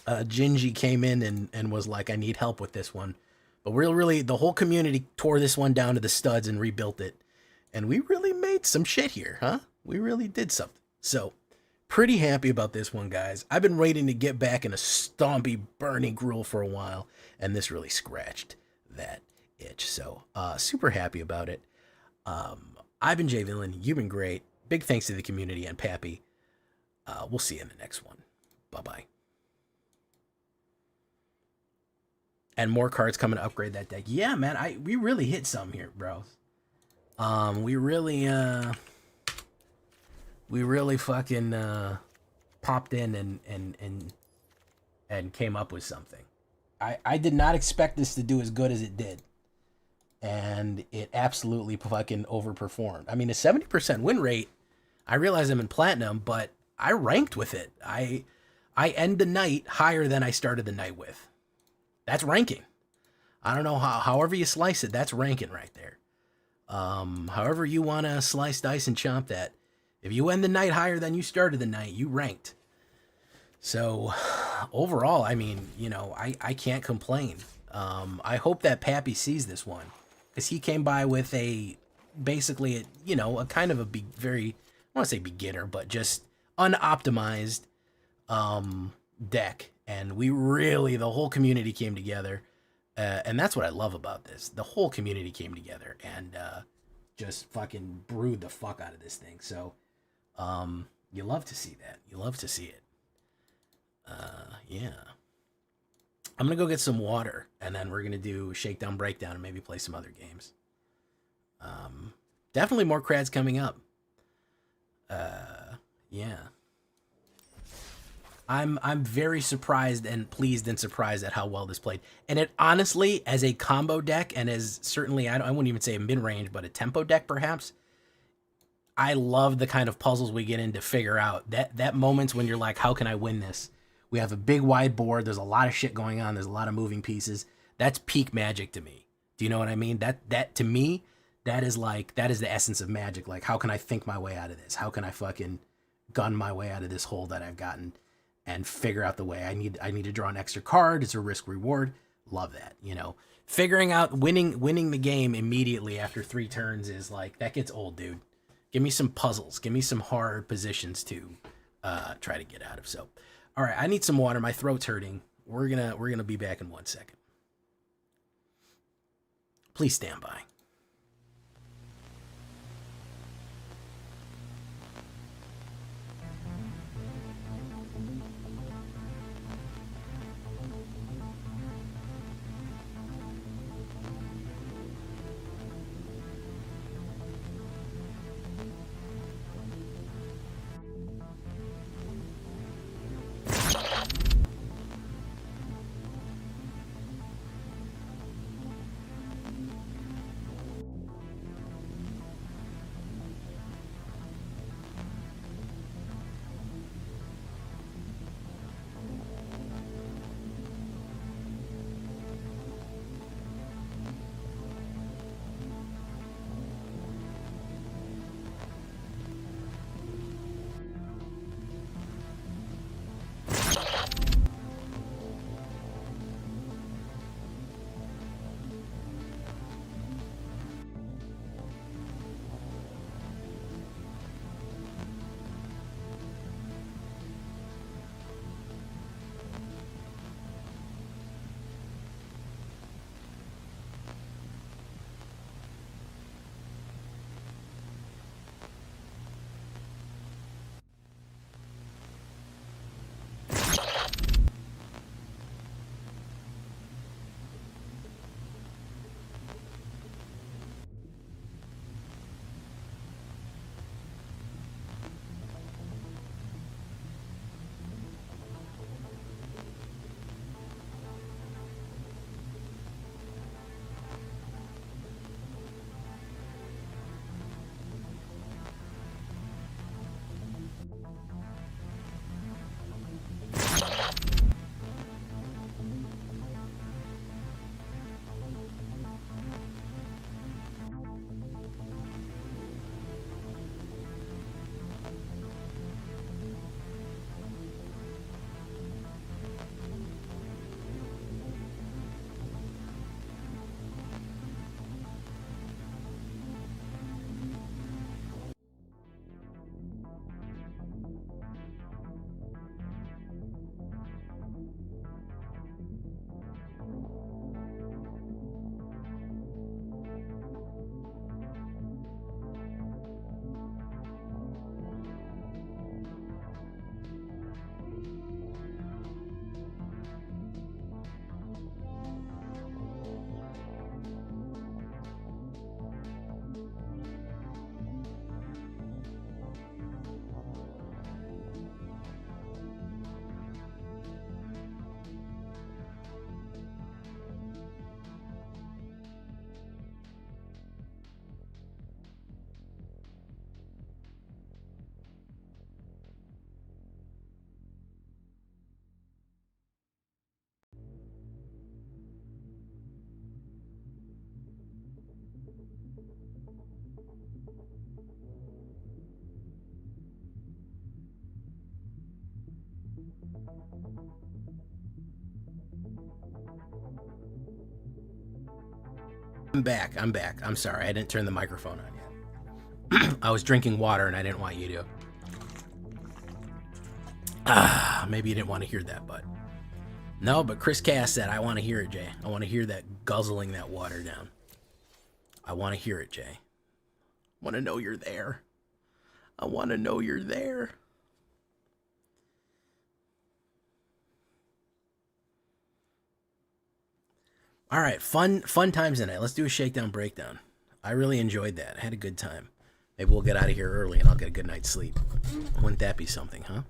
Gingy came in and was like, I need help with this one. But really, the whole community tore this one down to the studs and rebuilt it. And we really made some shit here, huh? We really did something. So, pretty happy about this one, guys. I've been waiting to get back in a stompy, burning gruel for a while. And this really scratched that itch. So, super happy about it. I've been Jay Villain. You've been great. Big thanks to the community and Pappy. We'll see you in the next one. Bye-bye. And more cards coming to upgrade that deck. Yeah, man, we really hit some here, bro. We really fucking popped in and came up with something. I did not expect this to do as good as it did. and it absolutely fucking overperformed. I mean, a 70% win rate, I realize I'm in platinum, but I ranked with it. I end the night higher than I started the night with. That's ranking. I don't know however you slice it, that's ranking right there. However you want to slice, dice, and chomp that. If you end the night higher than you started the night, you ranked. So overall, I mean, you know, I can't complain. I hope that Pappy sees this one, because he came by with basically, you know, a kind of a very, I want to say beginner, but just unoptimized deck. And the whole community came together. And that's what I love about this. The whole community came together and just fucking brewed the fuck out of this thing. So you love to see that. You love to see it. Yeah. I'm going to go get some water, and then we're going to do Shakedown Breakdown and maybe play some other games. Definitely more crads coming up. Yeah. I'm very surprised and pleased and surprised at how well this played. And it honestly, as a combo deck, and as certainly, I wouldn't even say a mid-range, but a tempo deck perhaps, I love the kind of puzzles we get in to figure out. That moments when you're like, how can I win this? We have a big wide board. There's a lot of shit going on. There's a lot of moving pieces. That's peak Magic to me. Do you know what I mean? That to me, that is the essence of Magic. Like, how can I think my way out of this? How can I fucking gun my way out of this hole that I've gotten and figure out the way? I need to draw an extra card. It's a risk reward. Love that. You know, figuring out winning the game immediately after 3 turns is like, that gets old, dude. Give me some puzzles. Give me some hard positions to try to get out of. So, all right, I need some water. My throat's hurting. We're gonna be back in 1 second. Please stand by. I'm back. I'm back. I'm sorry. I didn't turn the microphone on yet. I was drinking water and I didn't want you to. Maybe you didn't want to hear that, but. No, but Chris Cass said, I want to hear it, Jay. I want to hear that guzzling that water down. I want to hear it, Jay. I want to know you're there. I want to know you're there. All right, fun times tonight. Let's do a shakedown breakdown. I really enjoyed that. I had a good time. Maybe we'll get out of here early and I'll get a good night's sleep. Wouldn't that be something, huh?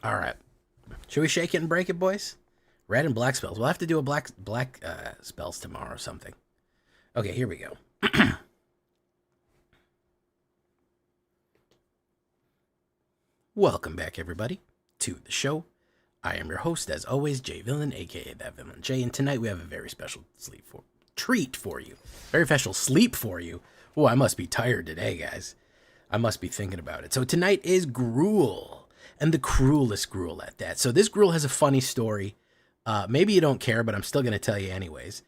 All right. Should we shake it and break it, boys? Red and black spells. We'll have to do a black spells tomorrow or something. Okay, here we go. Welcome back, everybody, to the show. I am your host, as always, Jay Villain, aka That Villain Jay, and tonight we have a very special treat for you. Very special sleep for you. Oh, I must be tired today, guys. I must be thinking about it. So tonight is Gruul, and the cruelest gruel at that. So this gruel has a funny story. Maybe you don't care, but I'm still going to tell you anyways.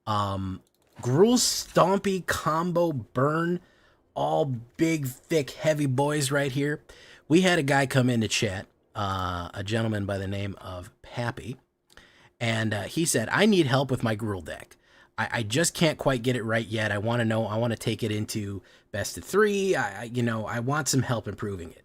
Gruul Stompy Combo Burn, all big, thick, heavy boys right here. We had a guy come in to chat, a gentleman by the name of Pappy, and he said, I need help with my gruel deck. I just can't quite get it right yet. I want to know, I want to take it into best of 3. I want some help improving it.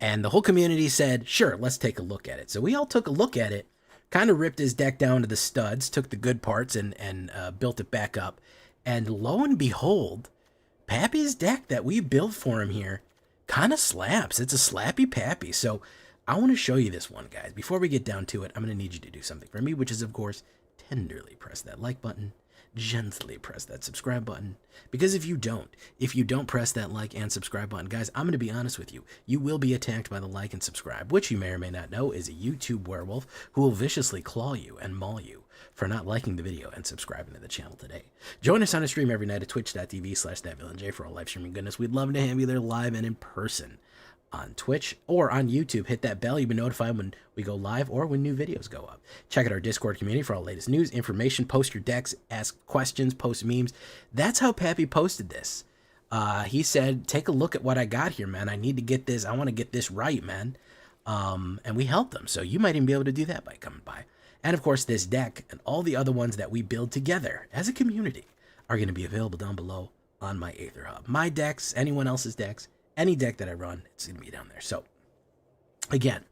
And the whole community said, sure, let's take a look at it. So we all took a look at it, kind of ripped his deck down to the studs, took the good parts and built it back up. And lo and behold, Pappy's deck that we built for him here kind of slaps. It's a slappy Pappy. So I want to show you this one, guys. Before we get down to it, I'm going to need you to do something for me, which is, of course, tenderly press that like button, gently press that subscribe button, because if you don't press that like and subscribe button, guys, I'm going to be honest with you, you will be attacked by the like and subscribe, which you may or may not know is a YouTube werewolf who will viciously claw you and maul you for not liking the video and subscribing to the channel today. Join us on a stream every night at twitch.tv/thatvillainj for all live streaming goodness. We'd love to have you there live and in person on Twitch or on YouTube. Hit that bell. You'll be notified when we go live or when new videos go up. Check out our Discord community for all the latest news, information, post your decks, ask questions, post memes. That's how Pappy posted this. He said, take a look at what I got here, man. I need to get this. I want to get this right, man. And we helped them. So you might even be able to do that by coming by. And of course, this deck and all the other ones that we build together as a community are going to be available down below on my AetherHub. My decks, anyone else's decks, any deck that I run, it's going to be down there. So, again,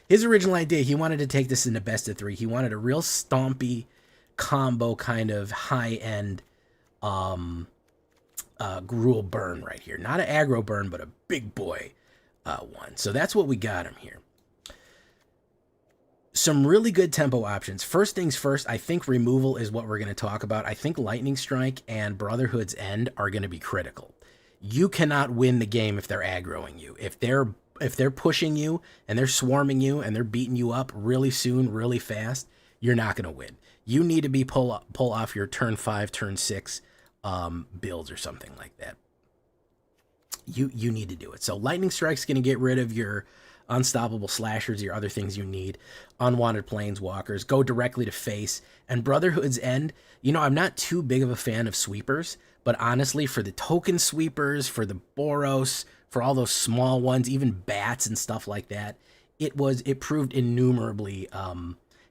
his original idea, he wanted to take this into best of 3. He wanted a real stompy combo kind of high-end gruel burn right here. Not an aggro burn, but a big boy one. So that's what we got him here. Some really good tempo options. First things first, I think removal is what we're going to talk about. I think Lightning Strike and Brotherhood's End are going to be critical. You cannot win the game if they're aggroing you. If they're pushing you and they're swarming you and they're beating you up really soon, really fast, you're not going to win. You need to be pull off your turn 5, turn 6 builds or something like that. You need to do it. So Lightning Strike's going to get rid of your unstoppable slashers, your other things you need, unwanted planeswalkers, go directly to face. And Brotherhood's End, you know, I'm not too big of a fan of sweepers, but honestly, for the token sweepers, for the Boros, for all those small ones, even bats and stuff like that, it proved innumerably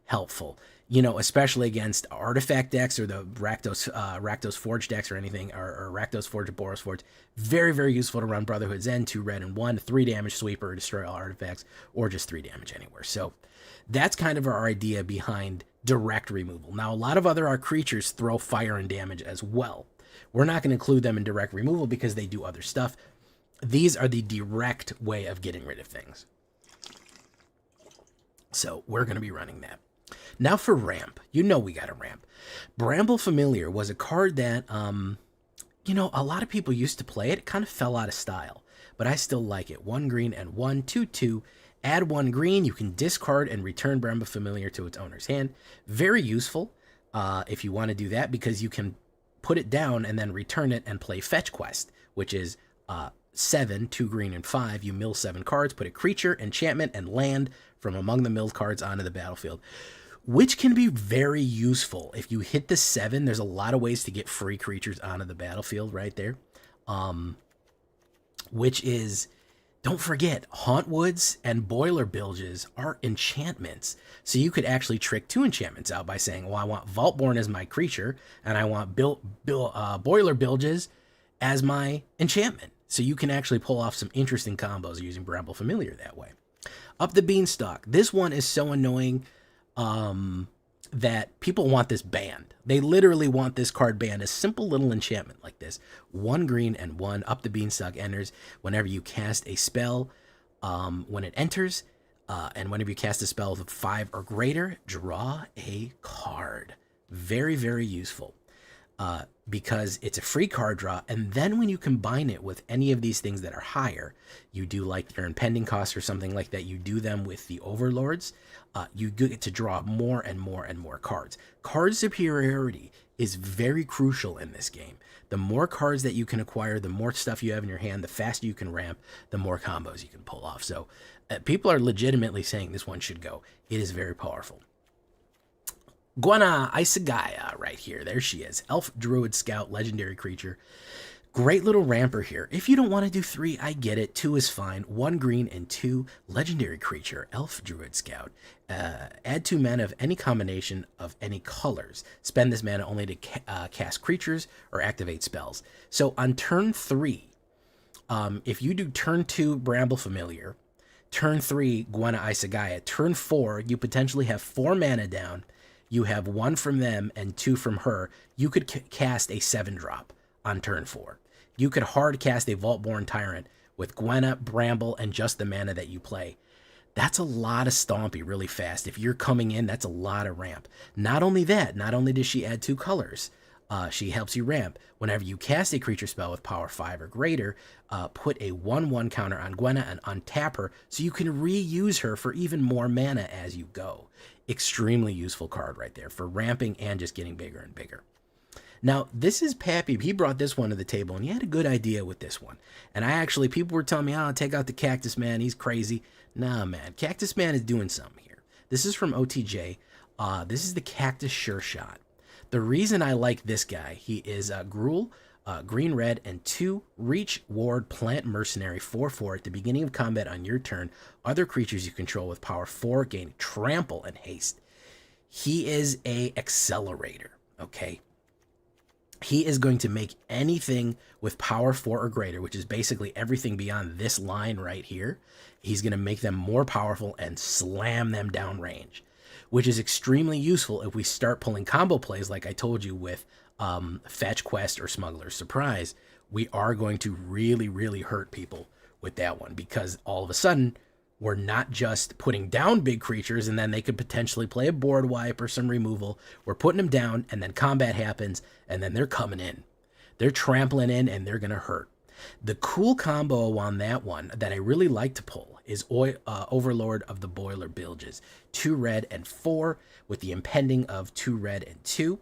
helpful. You know, especially against artifact decks or the Rakdos Forge decks or anything, or Rakdos Forge or Boros Forge. Very, very useful to run Brotherhood's End, 2 red and 1, 3 damage sweeper, destroy all artifacts, or just 3 damage anywhere. So that's kind of our idea behind direct removal. Now, a lot of other creatures throw fire and damage as well. We're not going to include them in direct removal because they do other stuff. These are the direct way of getting rid of things. So we're going to be running that. Now for ramp. You know we got a ramp. Bramble Familiar was a card that, you know, a lot of people used to play it. It kind of fell out of style, but I still like it. 1 green and 1, 2/2. Add 1 green. You can discard and return Bramble Familiar to its owner's hand. Very useful if you want to do that, because you can put it down and then return it and play Fetch Quest, which is 7, 2 green and 5. You mill 7 cards, put a creature, enchantment, and land from among the milled cards onto the battlefield, which can be very useful. If you hit the 7, there's a lot of ways to get free creatures onto the battlefield right there. Which is, don't forget, Hauntwoods and Boiler Bilges are enchantments. So you could actually trick 2 enchantments out by saying, well, I want Vaultborn as my creature, and I want Boiler Bilges as my enchantment. So you can actually pull off some interesting combos using Bramble Familiar that way. Up the Beanstalk. This one is so annoying that people want this banned. They literally want this card banned. A simple little enchantment like this. 1 green and 1. Up the Beanstalk enters whenever you cast a spell. When it enters, and whenever you cast a spell of 5 or greater, draw a card. Very, very useful. Because it's a free card draw, and then when you combine it with any of these things that are higher, you do like your impending costs or something like that, you do them with the overlords, you get to draw more and more and more cards. Card superiority is very crucial in this game. The more cards that you can acquire, the more stuff you have in your hand, the faster you can ramp, the more combos you can pull off. So people are legitimately saying this one should go. It is very powerful. Gwenna Isagaya right here. There she is. Elf Druid Scout, legendary creature. Great little ramper here. If you don't want to do 3, I get it. 2 is fine. 1 green and 2, legendary creature, Elf Druid Scout. Add 2 mana of any combination of any colors. Spend this mana only to cast creatures or activate spells. So on turn 3, if you do turn 2 Bramble Familiar, turn 3 Gwenna Isagaya, turn 4 you potentially have 4 mana down. You have 1 from them and 2 from her. You could cast a 7-drop on turn 4. You could hard cast a Vaultborn Tyrant with Gwenna, Bramble, and just the mana that you play. That's a lot of stompy really fast. If you're coming in, that's a lot of ramp. Not only that, not only does she add 2 colors, she helps you ramp. Whenever you cast a creature spell with power 5 or greater, put a 1/1 counter on Gwenna and untap her so you can reuse her for even more mana as you go. Extremely useful card right there for ramping and just getting bigger and bigger. Now, this is Pappy. He brought this one to the table, and he had a good idea with this one. And people were telling me, oh, take out the Cactus Man. He's crazy. Nah, man. Cactus Man is doing something here. This is from OTJ. This is the Cactus Sure Shot. The reason I like this guy, he is Gruul, green, red, and 2 reach, ward, plant, mercenary, 4/4 at the beginning of combat on your turn. Other creatures you control with power 4 gain trample and haste. He is a accelerator, okay? He is going to make anything with power 4 or greater, which is basically everything beyond this line right here. He's going to make them more powerful and slam them down range, which is extremely useful if we start pulling combo plays like I told you with Fetch Quest or Smuggler's Surprise. We are going to really, really hurt people with that one, because all of a sudden we're not just putting down big creatures and then they could potentially play a board wipe or some removal. We're putting them down and then combat happens and then they're coming in. They're trampling in and they're going to hurt. The cool combo on that one that I really like to pull is Overlord of the Boiler Bilges. 2 red and 4 with the impending of 2 red and 2.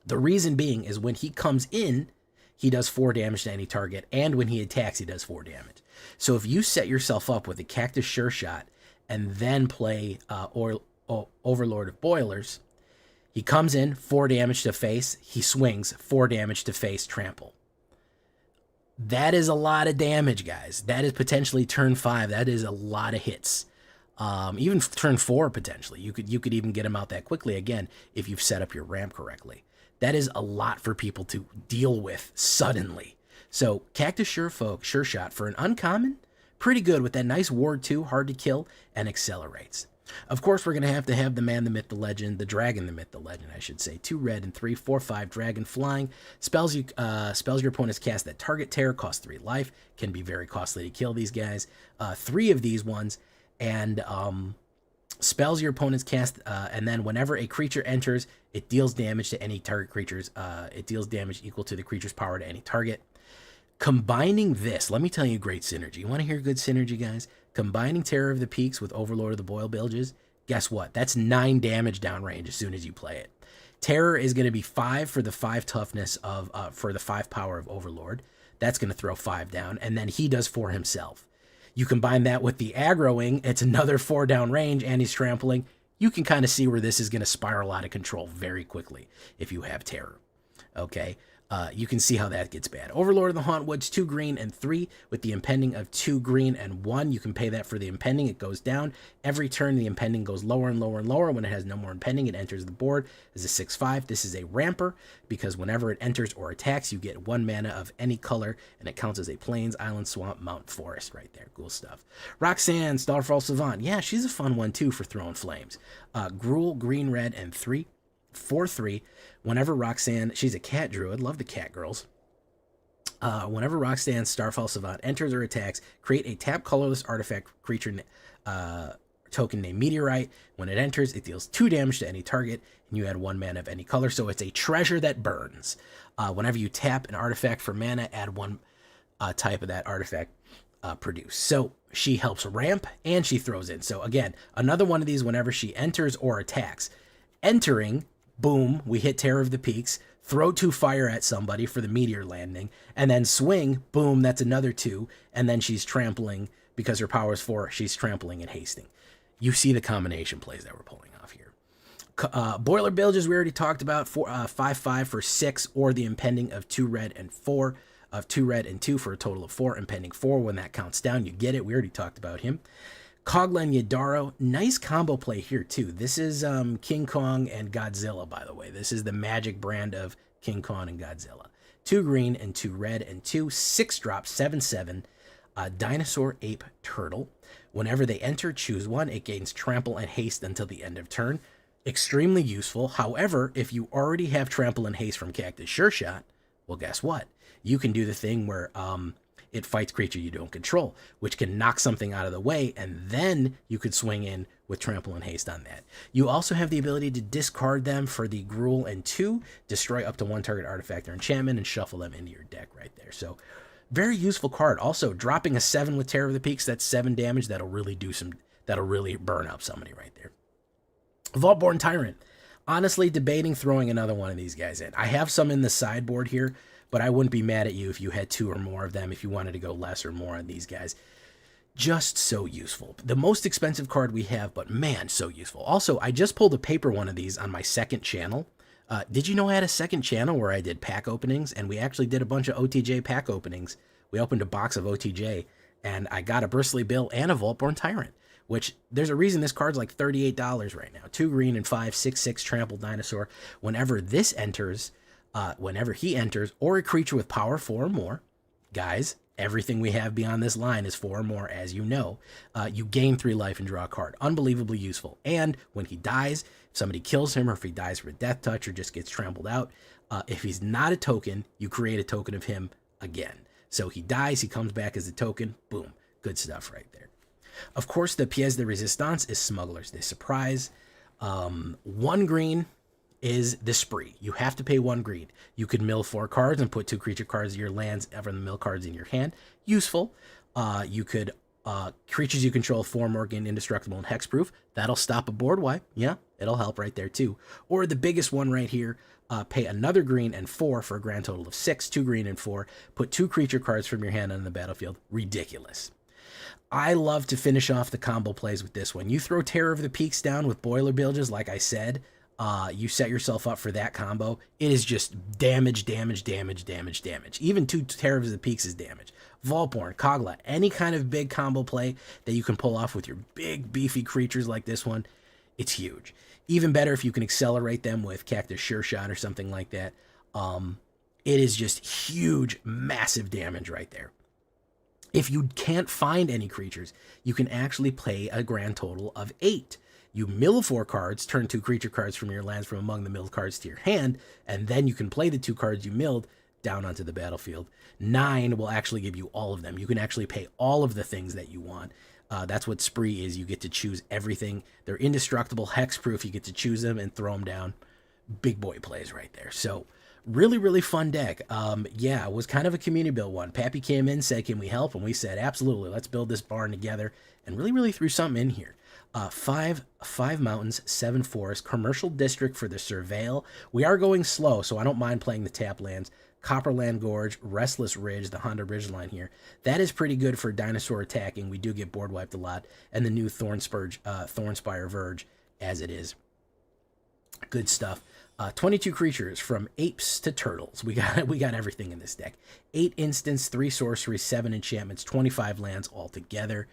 The reason being is when he comes in, he does 4 damage to any target, and when he attacks, he does 4 damage. So if you set yourself up with a Cactus Sure Shot and then play Overlord of Boilers, he comes in, 4 damage to face, he swings, 4 damage to face, trample. That is a lot of damage, guys. That is potentially turn 5. That is a lot of hits. Even turn 4 potentially. You could even get him out that quickly again if you've set up your ramp correctly. That is a lot for people to deal with suddenly. So Cactus Sure Shot for an uncommon, pretty good with that nice Ward 2, hard to kill, and accelerates. Of course, we're going to have the man, the myth, the legend, the dragon, the myth, the legend, I should say. 2 red and 3, 4, 5, dragon, flying. Spells your opponents cast that target terror, cost 3 life. Can be very costly to kill these guys. 3 of these ones. And spells your opponents cast, and then whenever a creature enters, it deals damage to any target creatures. It deals damage equal to the creature's power to any target. Combining this, let me tell you great synergy. You want to hear good synergy, guys? Combining Terror of the Peaks with Overlord of the Boil Bilges, guess what? That's 9 damage downrange as soon as you play it. Terror is going to be 5 for the 5 toughness of, for the 5 power of Overlord. That's going to throw 5 down, and then he does 4 himself. You combine that with the aggroing, it's another 4 down range, and he's trampling. You can kind of see where this is going to spiral out of control very quickly if you have Terror. Okay? You can see how that gets bad. Overlord of the Hauntwoods, 2 green and 3 with the impending of 2 green and 1. You can pay that for the impending. It goes down. Every turn, the impending goes lower and lower and lower. When it has no more impending, it enters the board as a 6/5. This is a ramper because whenever it enters or attacks, you get 1 mana of any color, and it counts as a plains, island, swamp, mountain, forest right there. Cool stuff. Roxanne, Starfall Savant. Yeah, she's a fun one, too, for throwing flames. Gruul, green, red, and 3. 4/3. Whenever Roxanne, she's a cat druid, love the cat girls. Whenever Roxanne Starfall Savant enters or attacks, create a tap colorless artifact creature token named Meteorite. When it enters, it deals 2 damage to any target, and you add 1 mana of any color, so it's a treasure that burns. Whenever you tap an artifact for mana, add 1 type of that artifact produce. So she helps ramp, and she throws in. So again, another one of these whenever she enters or attacks. Entering, boom, we hit Terror of the Peaks, throw 2 fire at somebody for the meteor landing, and then swing, boom, that's another 2, and then she's trampling, because her power is 4, she's trampling and hasting. You see the combination plays that we're pulling off here. Boiler Bilges, we already talked about, 5/5 for 6, or the impending of 2 red and 4, of 2 red and 2 for a total of 4, impending 4. When that counts down, you get it. We already talked about him. Coglan Yadaro, nice combo play here too. This is King Kong and Godzilla, by the way. This is the magic brand of King Kong and Godzilla. 2 green and 2 red and 2 6-drop 7/7 dinosaur ape turtle. Whenever they enter, choose 1. It gains trample and haste until the end of turn. Extremely useful. However, if you already have trample and haste from Cactus Sure Shot, well, guess what? You can do the thing where it fights creature you don't control, which can knock something out of the way, and then you could swing in with trample and haste on that. You also have the ability to discard them for the gruel and 2, destroy up to 1 target artifact or enchantment, and shuffle them into your deck right there. So very useful card. Also, dropping a 7 with Terror of the Peaks, that's 7 damage. That'll really burn up somebody right there. Vaultborn Tyrant. Honestly, debating throwing another one of these guys in. I have some in the sideboard here, but I wouldn't be mad at you if you had 2 or more of them, if you wanted to go less or more on these guys. Just so useful. The most expensive card we have, but man, so useful. Also, I just pulled a paper one of these on my second channel. Did you know I had a second channel where I did pack openings? And we actually did a bunch of OTJ pack openings. We opened a box of OTJ, and I got a Bristly Bill and a Vaultborn Tyrant, which there's a reason this card's like $38 right now. 2 green and 5, 6/6 trample dinosaur. Whenever this enters... whenever he enters, or a creature with power 4 or more, guys, everything we have beyond this line is 4 or more, as you know. You gain 3 life and draw a card. Unbelievably useful. And when he dies, if somebody kills him, or if he dies for a death touch, or just gets trampled out, if he's not a token, you create a token of him again. So he dies, he comes back as a token, boom. Good stuff right there. Of course, the pièce de résistance is Smuggler's the Surprise. 1 green is the spree. You have to pay 1 green. You could mill 4 cards and put 2 creature cards of your lands from the mill cards in your hand. Useful. You could creatures you control 4 or more gain indestructible and hexproof. That'll stop a board wipe. Yeah, it'll help right there too. Or the biggest one right here, pay another green and 4 for a grand total of 6. 2 green and 4. Put 2 creature cards from your hand on the battlefield. Ridiculous. I love to finish off the combo plays with this one. You throw Terror of the Peaks down with Boiler Bilges, like I said. You set yourself up for that combo. It is just damage, damage, damage, damage, damage. Even 2 Terror of the Peaks is damage. Volporn, Kogla, any kind of big combo play that you can pull off with your big, beefy creatures like this one, it's huge. Even better if you can accelerate them with Cactus Sure Shot or something like that. It is just huge, massive damage right there. If you can't find any creatures, you can actually play a grand total of 8. You mill 4 cards, turn 2 creature cards from your lands from among the milled cards to your hand, and then you can play the 2 cards you milled down onto the battlefield. 9 will actually give you all of them. You can actually pay all of the things that you want. That's what Spree is. You get to choose everything. They're indestructible, hexproof. You get to choose them and throw them down. Big boy plays right there. So really, really fun deck. Yeah, it was kind of a community build one. Pappy came in, said, can we help? And we said, absolutely, let's build this barn together. And really, really threw something in here. 5 mountains, 7 forests, commercial district for the surveil. We are going slow, so I don't mind playing the tap lands. Copperland Gorge, Restless Ridge, the Honda Ridgeline here. That is pretty good for dinosaur attacking. We do get board wiped a lot. And the new Thornspire Verge as it is. Good stuff. 22 creatures from apes to turtles. We got everything in this deck. 8 instants, 3 sorceries, 7 enchantments, 25 lands altogether.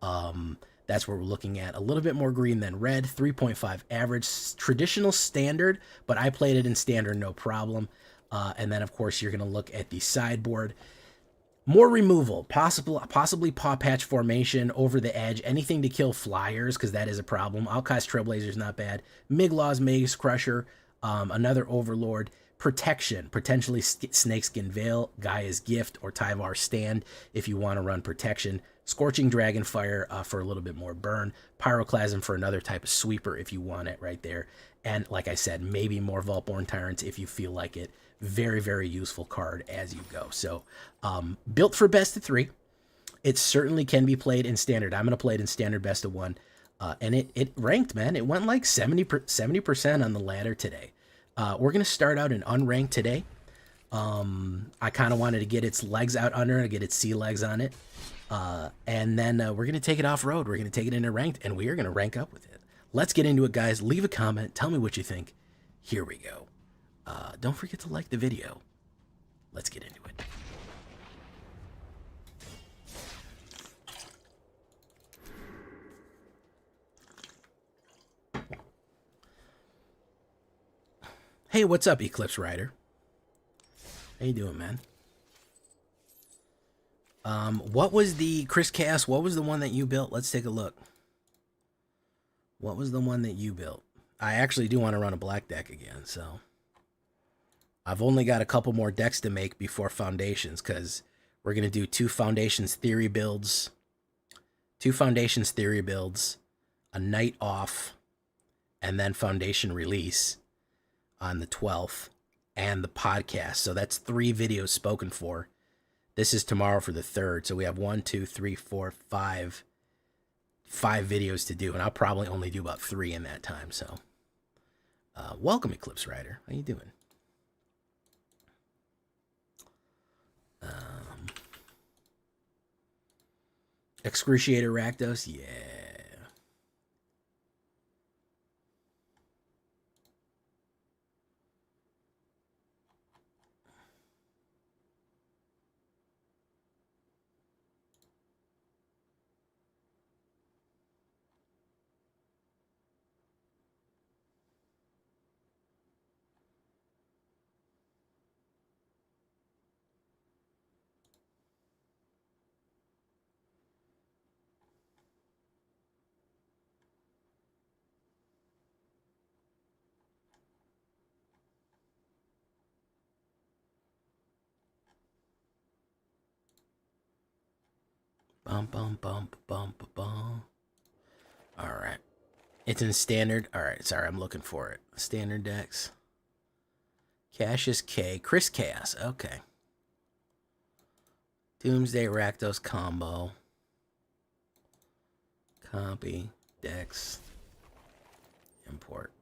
That's what we're looking at. A little bit more green than red. 3.5 average. Traditional standard, but I played it in standard no problem. And then, of course, you're going to look at the sideboard. More removal, possibly Paw Patch formation, over the edge, anything to kill flyers, because that is a problem. Outcast Trailblazer's not bad. Miglaw's Maze Crusher, another Overlord. Protection, potentially Snakeskin Veil, Gaia's Gift, or Tyvar's Stand if you want to run protection. Scorching Dragonfire for a little bit more burn. Pyroclasm for another type of sweeper if you want it right there. And like I said, maybe more Vaultborn Tyrants if you feel like it. Very, very useful card as you go. So, built for best of 3. It certainly can be played in standard. I'm going to play it in standard best of 1. And it ranked, man. It went like 70% on the ladder today. We're going to start out in unranked today. I kind of wanted to get its legs out under and get its sea legs on it. And then we're going to take it off-road. We're going to take it into ranked, and we are going to rank up with it. Let's get into it, guys. Leave a comment. Tell me what you think. Here we go. Don't forget to like the video. Let's get into it. Hey, what's up, Eclipse Rider? How you doing, man? What was the Chris Cass? What was the one that you built? Let's take a look. What was the one that you built? I actually do want to run a black deck again, so I've only got a couple more decks to make before Foundations, because we're going to do 2 Foundations Theory builds, a night off, and then Foundation release on the 12th, and the podcast. So that's 3 videos spoken for. This is tomorrow for the 3rd, so we have 5 videos to do, and I'll probably only do about 3 in that time. So welcome, Eclipse Rider. How you doing? Excruciator Rakdos, yeah. Bum. All right. It's in standard. All right. Sorry, I'm looking for it. Standard decks. Cassius K. Chris Chaos. Okay. Doomsday Rakdos combo. Copy. Decks. Import.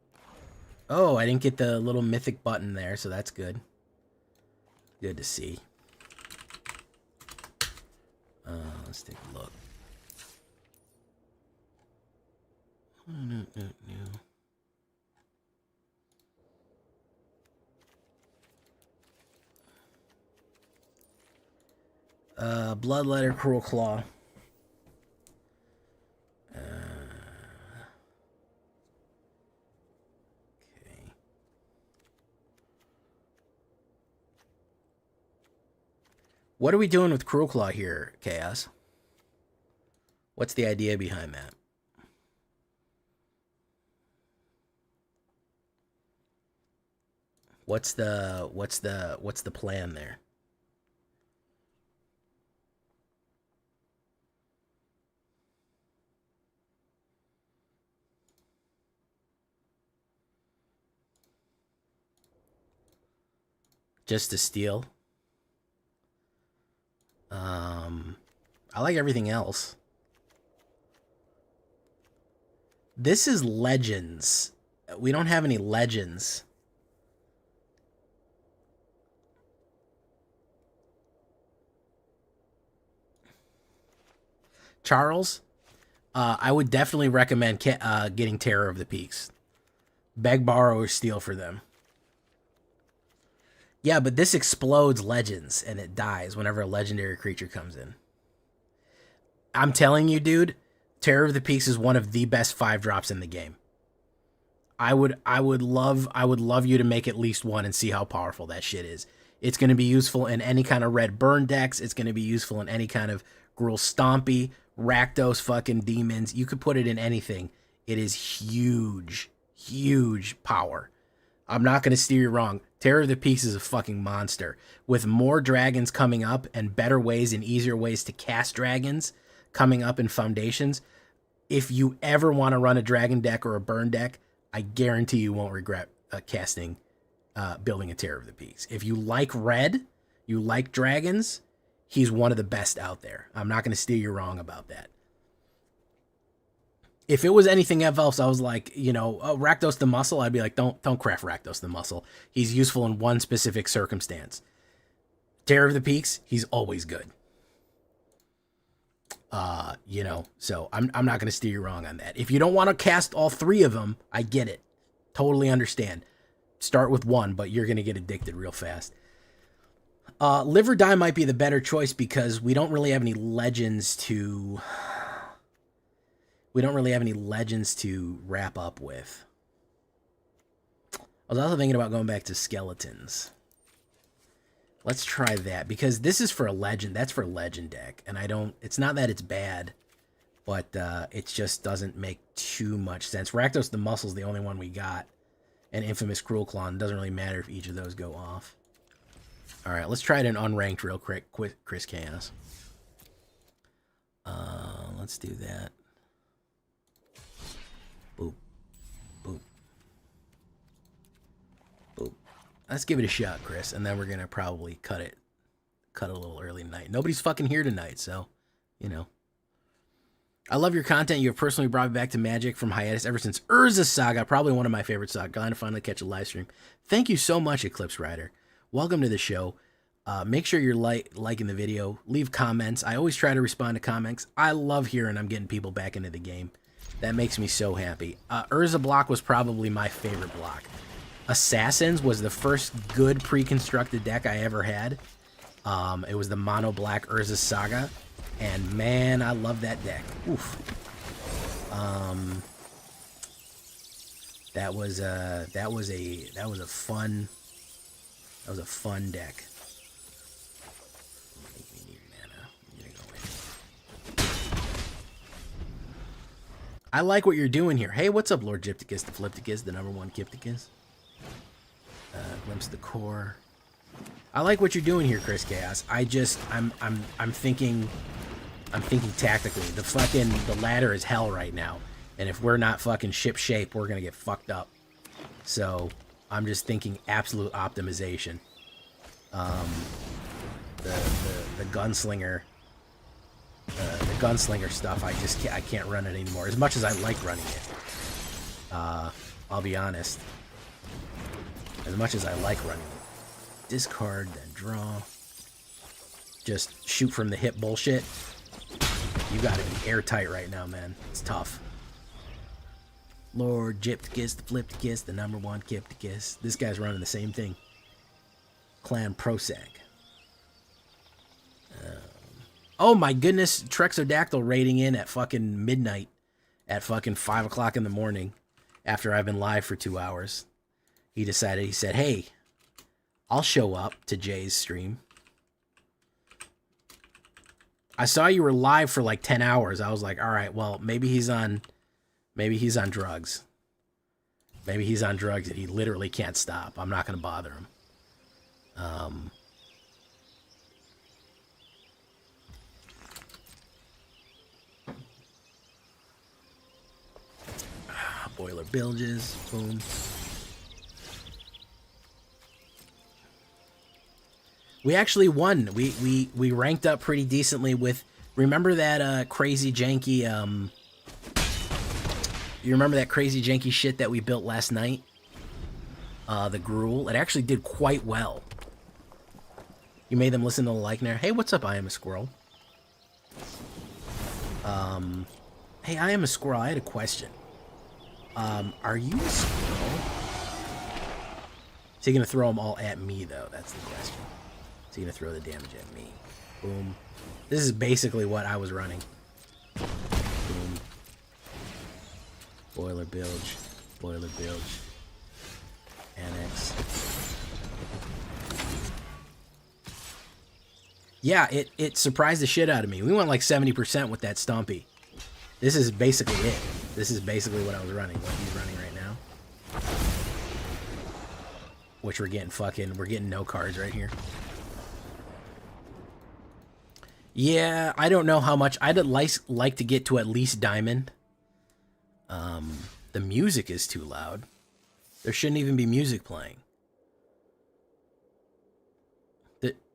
Oh, I didn't get the little mythic button there, so that's good. Good to see. Let's take a look. Bloodletter, Cruel Claw. Okay. What are we doing with Cruel Claw here, Chaos? What's the idea behind that? What's the plan there? Just to steal? I like everything else. This is legends. We don't have any legends. Charles, I would definitely recommend getting Terror of the Peaks. Beg, borrow, or steal for them. Yeah, but this explodes legends, and it dies whenever a legendary creature comes in. I'm telling you, dude, Terror of the Peaks is one of the best 5-drops in the game. I would love you to make at least one and see how powerful that shit is. It's going to be useful in any kind of red burn decks. It's going to be useful in any kind of Gruul Stompy, Rakdos fucking demons. You could put it in anything. It is huge, huge power. I'm not going to steer you wrong. Terror of the Peaks is a fucking monster. With more dragons coming up and better ways and easier ways to cast dragons coming up in Foundations, if you ever want to run a dragon deck or a burn deck, I guarantee you won't regret building a Terror of the Peaks. If you like red, you like dragons, he's one of the best out there. I'm not going to steer you wrong about that. If it was anything else, I was like, you know, Rakdos the Muscle, I'd be like, don't craft Rakdos the Muscle. He's useful in one specific circumstance. Terror of the Peaks, he's always good. You know, so I'm not going to steer you wrong on that. If you don't want to cast all 3 of them, I get it. Totally understand. Start with 1, but you're going to get addicted real fast. Live or Die might be the better choice because we don't really have any legends to... We don't really have any legends to wrap up with. I was also thinking about going back to skeletons. Let's try that, because this is for a legend. That's for a legend deck, and I don't... It's not that it's bad, but it just doesn't make too much sense. Rakdos the Muscle's the only one we got, and Infamous Cruel Claw. It doesn't really matter if each of those go off. All right, let's try it in unranked real quick, Chris Chaos. Let's do that. Boop. Boop. Boop. Let's give it a shot, Chris, and then we're going to probably cut a little early tonight. Nobody's fucking here tonight, so, you know. I love your content. You have personally brought me back to Magic from hiatus ever since Urza Saga, probably one of my favorite saga. Glad to finally catch a live stream. Thank you so much, Eclipse Rider. Welcome to the show. Make sure you're liking the video. Leave comments. I always try to respond to comments. I love hearing I'm getting people back into the game. That makes me so happy. Urza block was probably my favorite block. Assassins was the first good pre-constructed deck I ever had. It was the mono black Urza Saga, and man, I love that deck. Oof. That was a fun deck. We need mana. I'm gonna go in. I like what you're doing here. Hey, what's up, Lord Gypticus, the Flipticus, the #1 Gypticus? Glimpse of the Core. I like what you're doing here, Chris Chaos. I'm thinking tactically. The ladder is hell right now, and if we're not fucking ship shape, we're gonna get fucked up. So I'm just thinking absolute optimization. The gunslinger, the gunslinger stuff. I can't run it anymore. As much as I like running it, I'll be honest. As much as I like running it, discard, then draw. Just shoot from the hip bullshit. You gotta be airtight right now, man. It's tough. Lord Gypticus, the Flipticus, the #1 Gypticus. This guy's running the same thing. Clan Prosac. Oh my goodness, Trexodactyl raiding in at fucking midnight at fucking 5 o'clock in the morning after I've been live for 2 hours. He said, hey, I'll show up to Jay's stream. I saw you were live for like 10 hours. I was like, all right, well, maybe he's on drugs. Maybe he's on drugs and he literally can't stop. I'm not going to bother him. Boiler bilges, boom. We actually won. We ranked up pretty decently with. Remember that crazy janky. You remember that crazy janky shit that we built last night? The gruuel. It actually did quite well. You made them listen to the like now. Hey, what's up? I am a squirrel. Hey, I am a squirrel. I had a question. Are you a squirrel? Is he gonna throw them all at me though? That's the question. Is he gonna throw the damage at me? Boom. This is basically what I was running. Boom. Boiler bilge. Boiler bilge. Annex. Yeah, it surprised the shit out of me. We went like 70% with that Stumpy. This is basically it. This is basically what I was running. What he's running right now. Which we're getting no cards right here. Yeah, I don't know how much. I'd like to get to at least diamond. The music is too loud. There shouldn't even be music playing.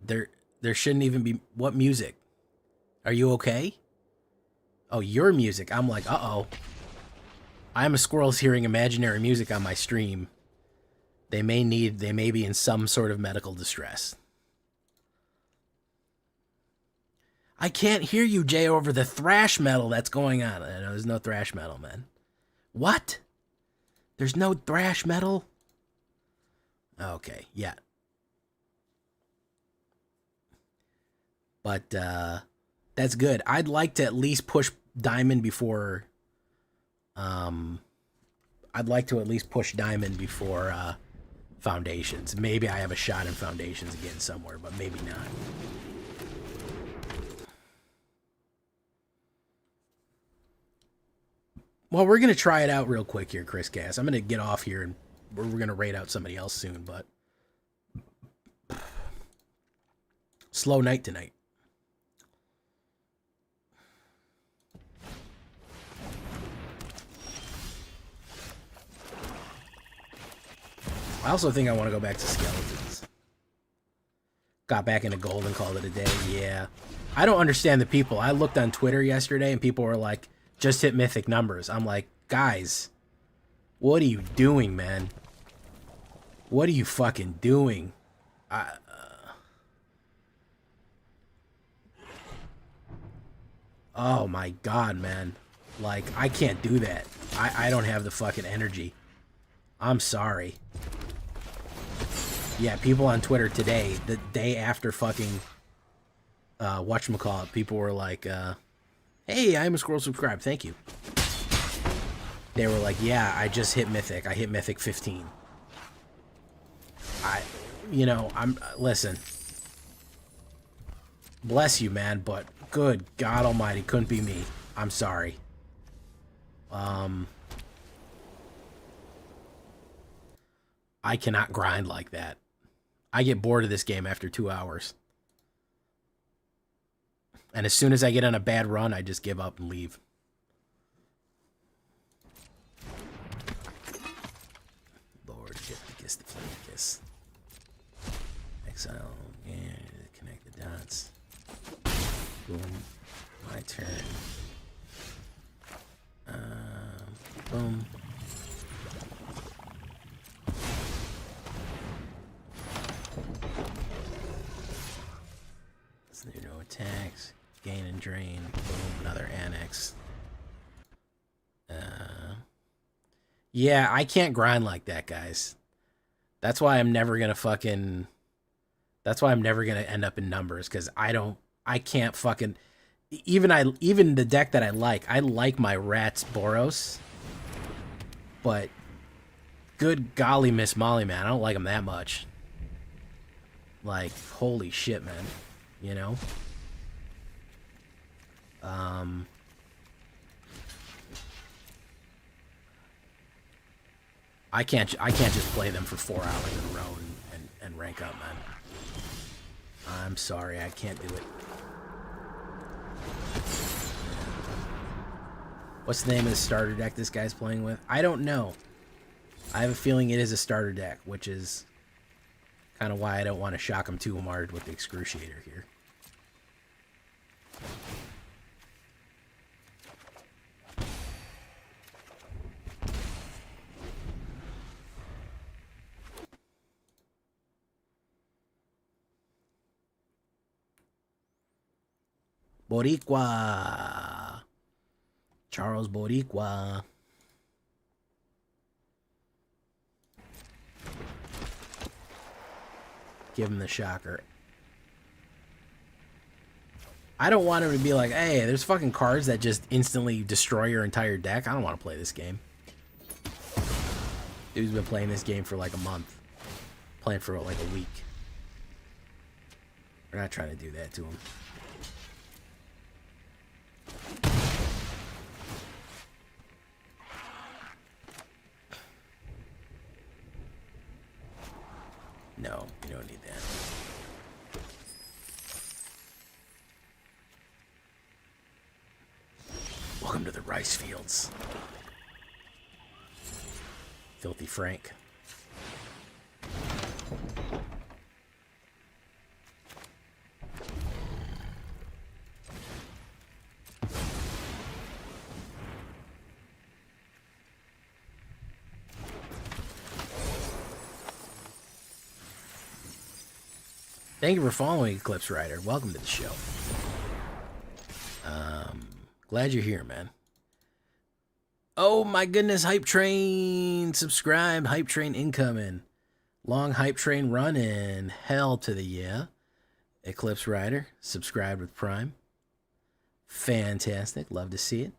There shouldn't even be... What music? Are you okay? Oh, your music. I'm like, uh-oh. I'm a squirrel's hearing imaginary music on my stream. They may be in some sort of medical distress. I can't hear you, Jay, over the thrash metal that's going on. I know there's no thrash metal, man. What? There's no thrash metal? Okay, yeah. But, that's good. I'd like to at least push diamond before... I'd like to at least push diamond before, foundations. Maybe I have a shot in foundations again somewhere, but maybe not. Well, we're going to try it out real quick here, Chris Cass. I'm going to get off here, and we're going to raid out somebody else soon, but... Slow night tonight. I also think I want to go back to skeletons. Got back into gold and called it a day. Yeah. I don't understand the people. I looked on Twitter yesterday, and people were like, just hit mythic numbers. I'm like, guys, what are you doing, man? What are you fucking doing? Oh my god, man. Like, I can't do that. I don't have the fucking energy. I'm sorry. Yeah, people on Twitter today, the day after fucking whatchamacallit, people were like, hey, I'm a squirrel, subscribe, thank you. They were like, yeah, I just hit mythic. I hit mythic 15. Listen. Bless you, man, but good God almighty, couldn't be me. I'm sorry. I cannot grind like that. I get bored of this game after 2 hours. And as soon as I get on a bad run, I just give up and leave. Lord, get the kiss, the flame kiss. Exile, yeah, connect the dots. Boom. My turn. Boom. So there are no attacks. Gain and drain. Boom. Another annex. Yeah, I can't grind like that, guys. That's why I'm never gonna fucking... That's why I'm never gonna end up in numbers, because I can't fucking... even the deck that I like my Rats Boros, but good golly, Miss Molly, man, I don't like him that much. Like, holy shit, man, you know. I can't just play them for 4 hours in a row and rank up, man. I'm sorry, I can't do it. What's the name of the starter deck this guy's playing with? I don't know. I have a feeling it is a starter deck, which is kind of why I don't want to shock him too hard with the Excruciator here. Boricua. Charles Boricua. Give him the shocker. I don't want him to be like, hey, there's fucking cards that just instantly destroy your entire deck. I don't want to play this game. Dude's been playing this game for like a month. Playing for like a week. We're not trying to do that to him. No, you don't need that. Welcome to the rice fields. Filthy Frank. Thank you for following, Eclipse Rider. Welcome to the show. Glad you're here, man. Oh my goodness, Hype Train! Subscribe, Hype Train incoming. Long Hype Train running. Hell to the yeah. Eclipse Rider, subscribed with Prime. Fantastic, love to see it.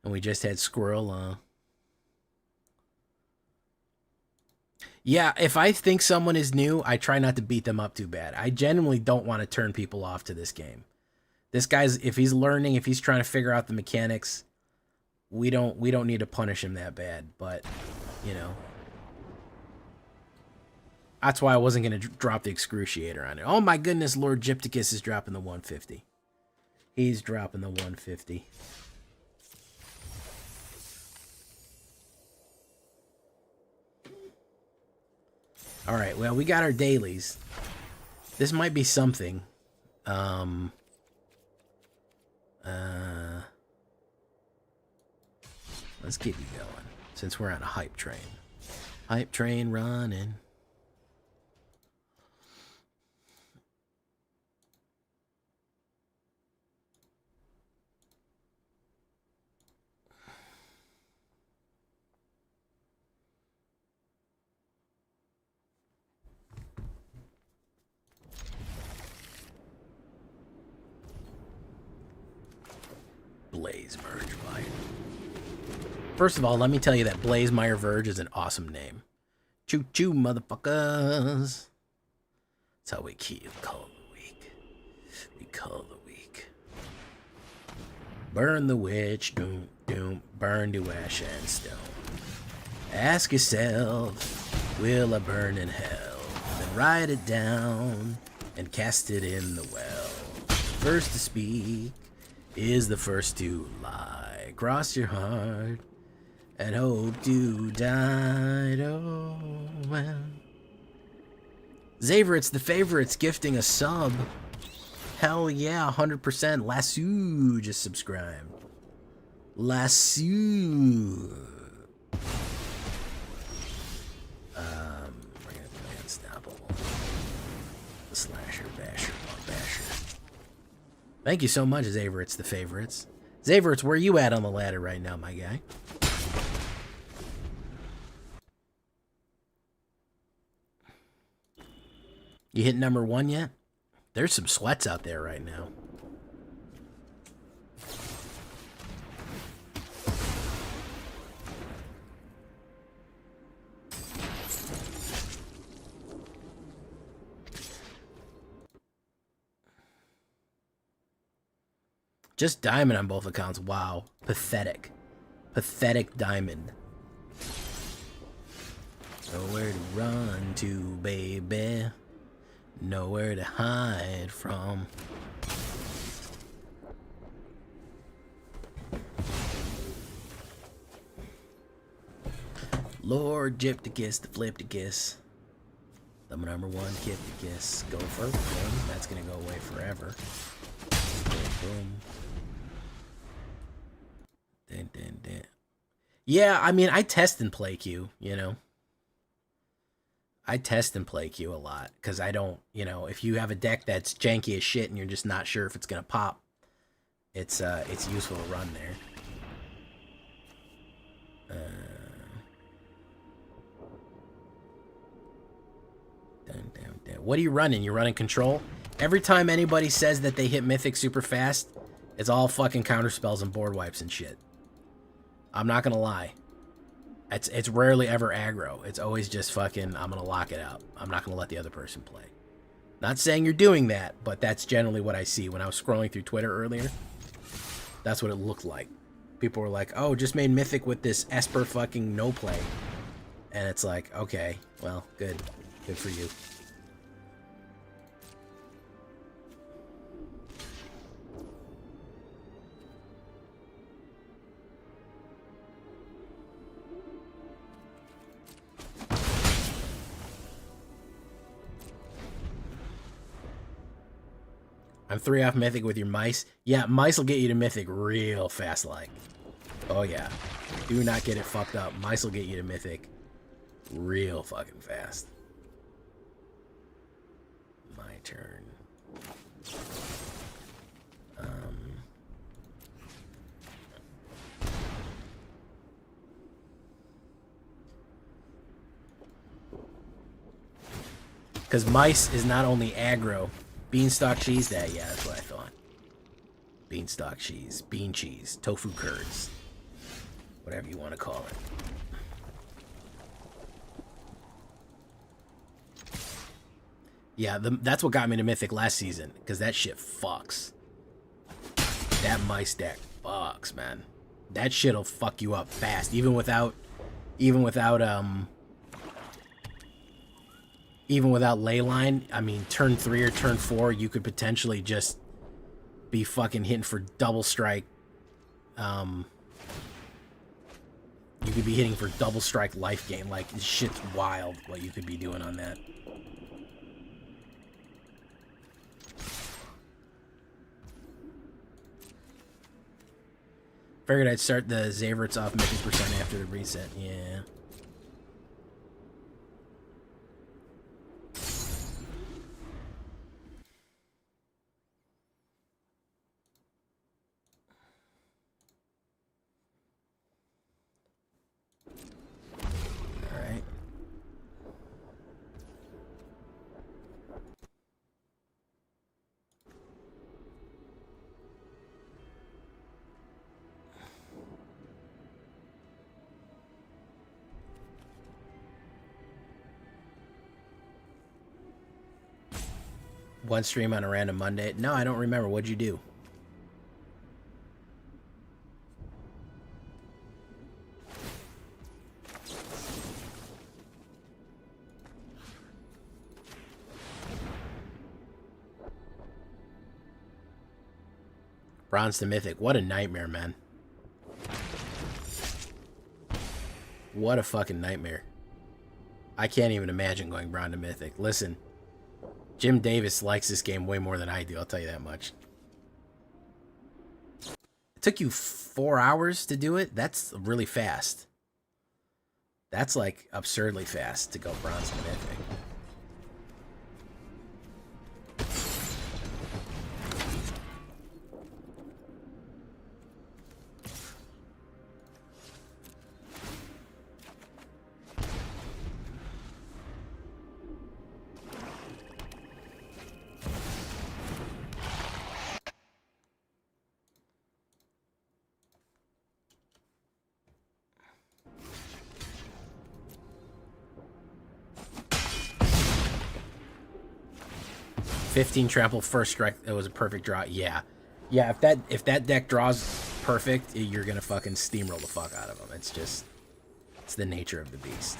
And we just had Squirrel, Yeah, if I think someone is new, I try not to beat them up too bad. I genuinely don't want to turn people off to this game. This guy's, if he's learning, if he's trying to figure out the mechanics, we don't need to punish him that bad. But, you know, that's why I wasn't going to drop the Excruciator on it. Oh my goodness, Lord Gypticus is dropping the 150. He's dropping the 150. All right, well, we got our dailies. This might be something. Let's keep it going, since we're on a hype train. Hype train running. Blaze Merge Fire. First of all, let me tell you that Blaze Meyer Verge is an awesome name. Choo choo, motherfuckers. That's how we call the weak. We call the weak. Burn the witch, doom, doom, burn to ash and stone. Ask yourself, will I burn in hell? Then write it down and cast it in the well. First to speak is the first to lie. Cross your heart and hope to die. Oh, man. Zavrit's the favorites gifting a sub. Hell yeah, 100%. Lasso just subscribed. Lasso. We're gonna play Unstoppable. The Slasher, Basher, Basher. Thank you so much, Zavrit's the favorites. Zavrit's, where you at on the ladder right now, my guy? You hit number 1 yet? There's some sweats out there right now. Just diamond on both accounts. Wow. Pathetic. Pathetic diamond. Nowhere to run to, baby. Nowhere to hide from. Lord Gypticus, the Flipticus. The number one Gypticus. Go for boom. That's gonna go away forever. Boom, boom. Dun, dun, dun. Yeah, I mean, I test and play Q, you know. I test and play Q a lot, because I don't, you know, if you have a deck that's janky as shit and you're just not sure if it's gonna pop, it's useful to run there. What are you running? You're running control? Every time anybody says that they hit Mythic super fast, it's all fucking counterspells and board wipes and shit. I'm not gonna lie. It's rarely ever aggro. It's always just fucking, I'm gonna lock it out. I'm not gonna let the other person play. Not saying you're doing that, but that's generally what I see. When I was scrolling through Twitter earlier, that's what it looked like. People were like, oh, just made Mythic with this Esper fucking no play. And it's like, okay, well, good. Good for you. I'm 3 off Mythic with your mice. Yeah, mice will get you to Mythic real fast like. Oh yeah. Do not get it fucked up. Mice will get you to Mythic real fucking fast. My turn. Because mice is not only aggro. Beanstalk cheese? Yeah, that's what I thought. Beanstalk cheese. Bean cheese. Tofu curds. Whatever you want to call it. Yeah, that's what got me to Mythic last season. Because that shit fucks. That mice deck fucks, man. That shit'll fuck you up fast. Even without Leyline, I mean, turn 3 or turn 4, you could potentially just be fucking hitting for double strike. You could be hitting for double strike life gain. Like, this shit's wild what you could be doing on that. Figured I'd start the Zaverts off 50% after the reset. Yeah. One stream on a random Monday. No, I don't remember. What'd you do? Bronze to Mythic. What a nightmare, man. What a fucking nightmare. I can't even imagine going Bronze to Mythic. Listen. Jim Davis likes this game way more than I do, I'll tell you that much. It took you 4 hours to do it? That's really fast. That's like absurdly fast to go Bronze to Mythic. $15 trample, first strike. It was a perfect draw. Yeah. Yeah, if that deck draws perfect, you're gonna fucking steamroll the fuck out of them. It's the nature of the beast.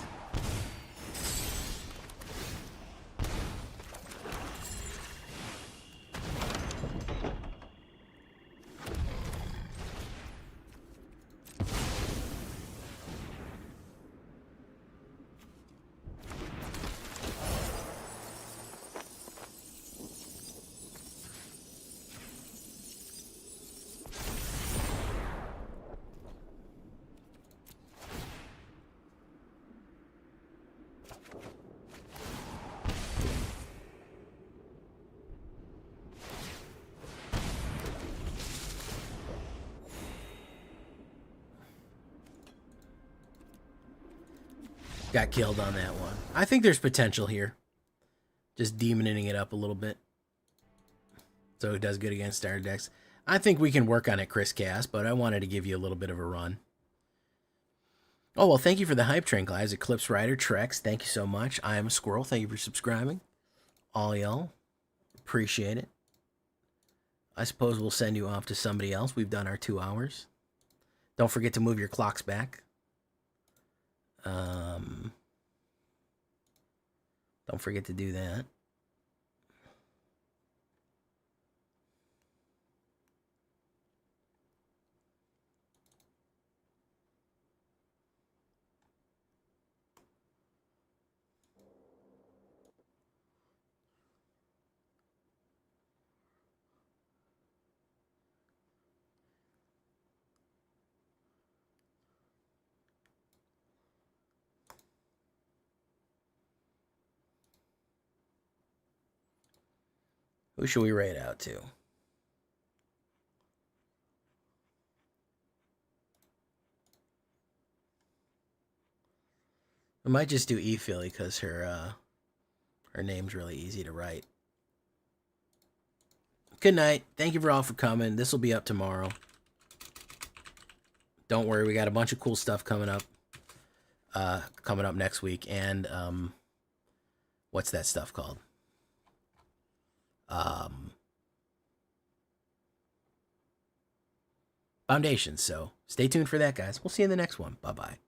Got killed on that one. I think there's potential here. Just demoning it up a little bit. So it does good against our decks. I think we can work on it, Chris Cass, but I wanted to give you a little bit of a run. Oh, well, thank you for the hype train, guys. Eclipse Rider, Trex, thank you so much. I am a squirrel. Thank you for subscribing. All y'all. Appreciate it. I suppose we'll send you off to somebody else. We've done our 2 hours. Don't forget to move your clocks back. Don't forget to do that. Who should we raid out to? I might just do E-Philly because her name's really easy to write. Good night. Thank you for all for coming. This will be up tomorrow. Don't worry, we got a bunch of cool stuff coming up next week. And what's that stuff called? Foundations. So stay tuned for that, guys. We'll see you in the next one. Bye-bye.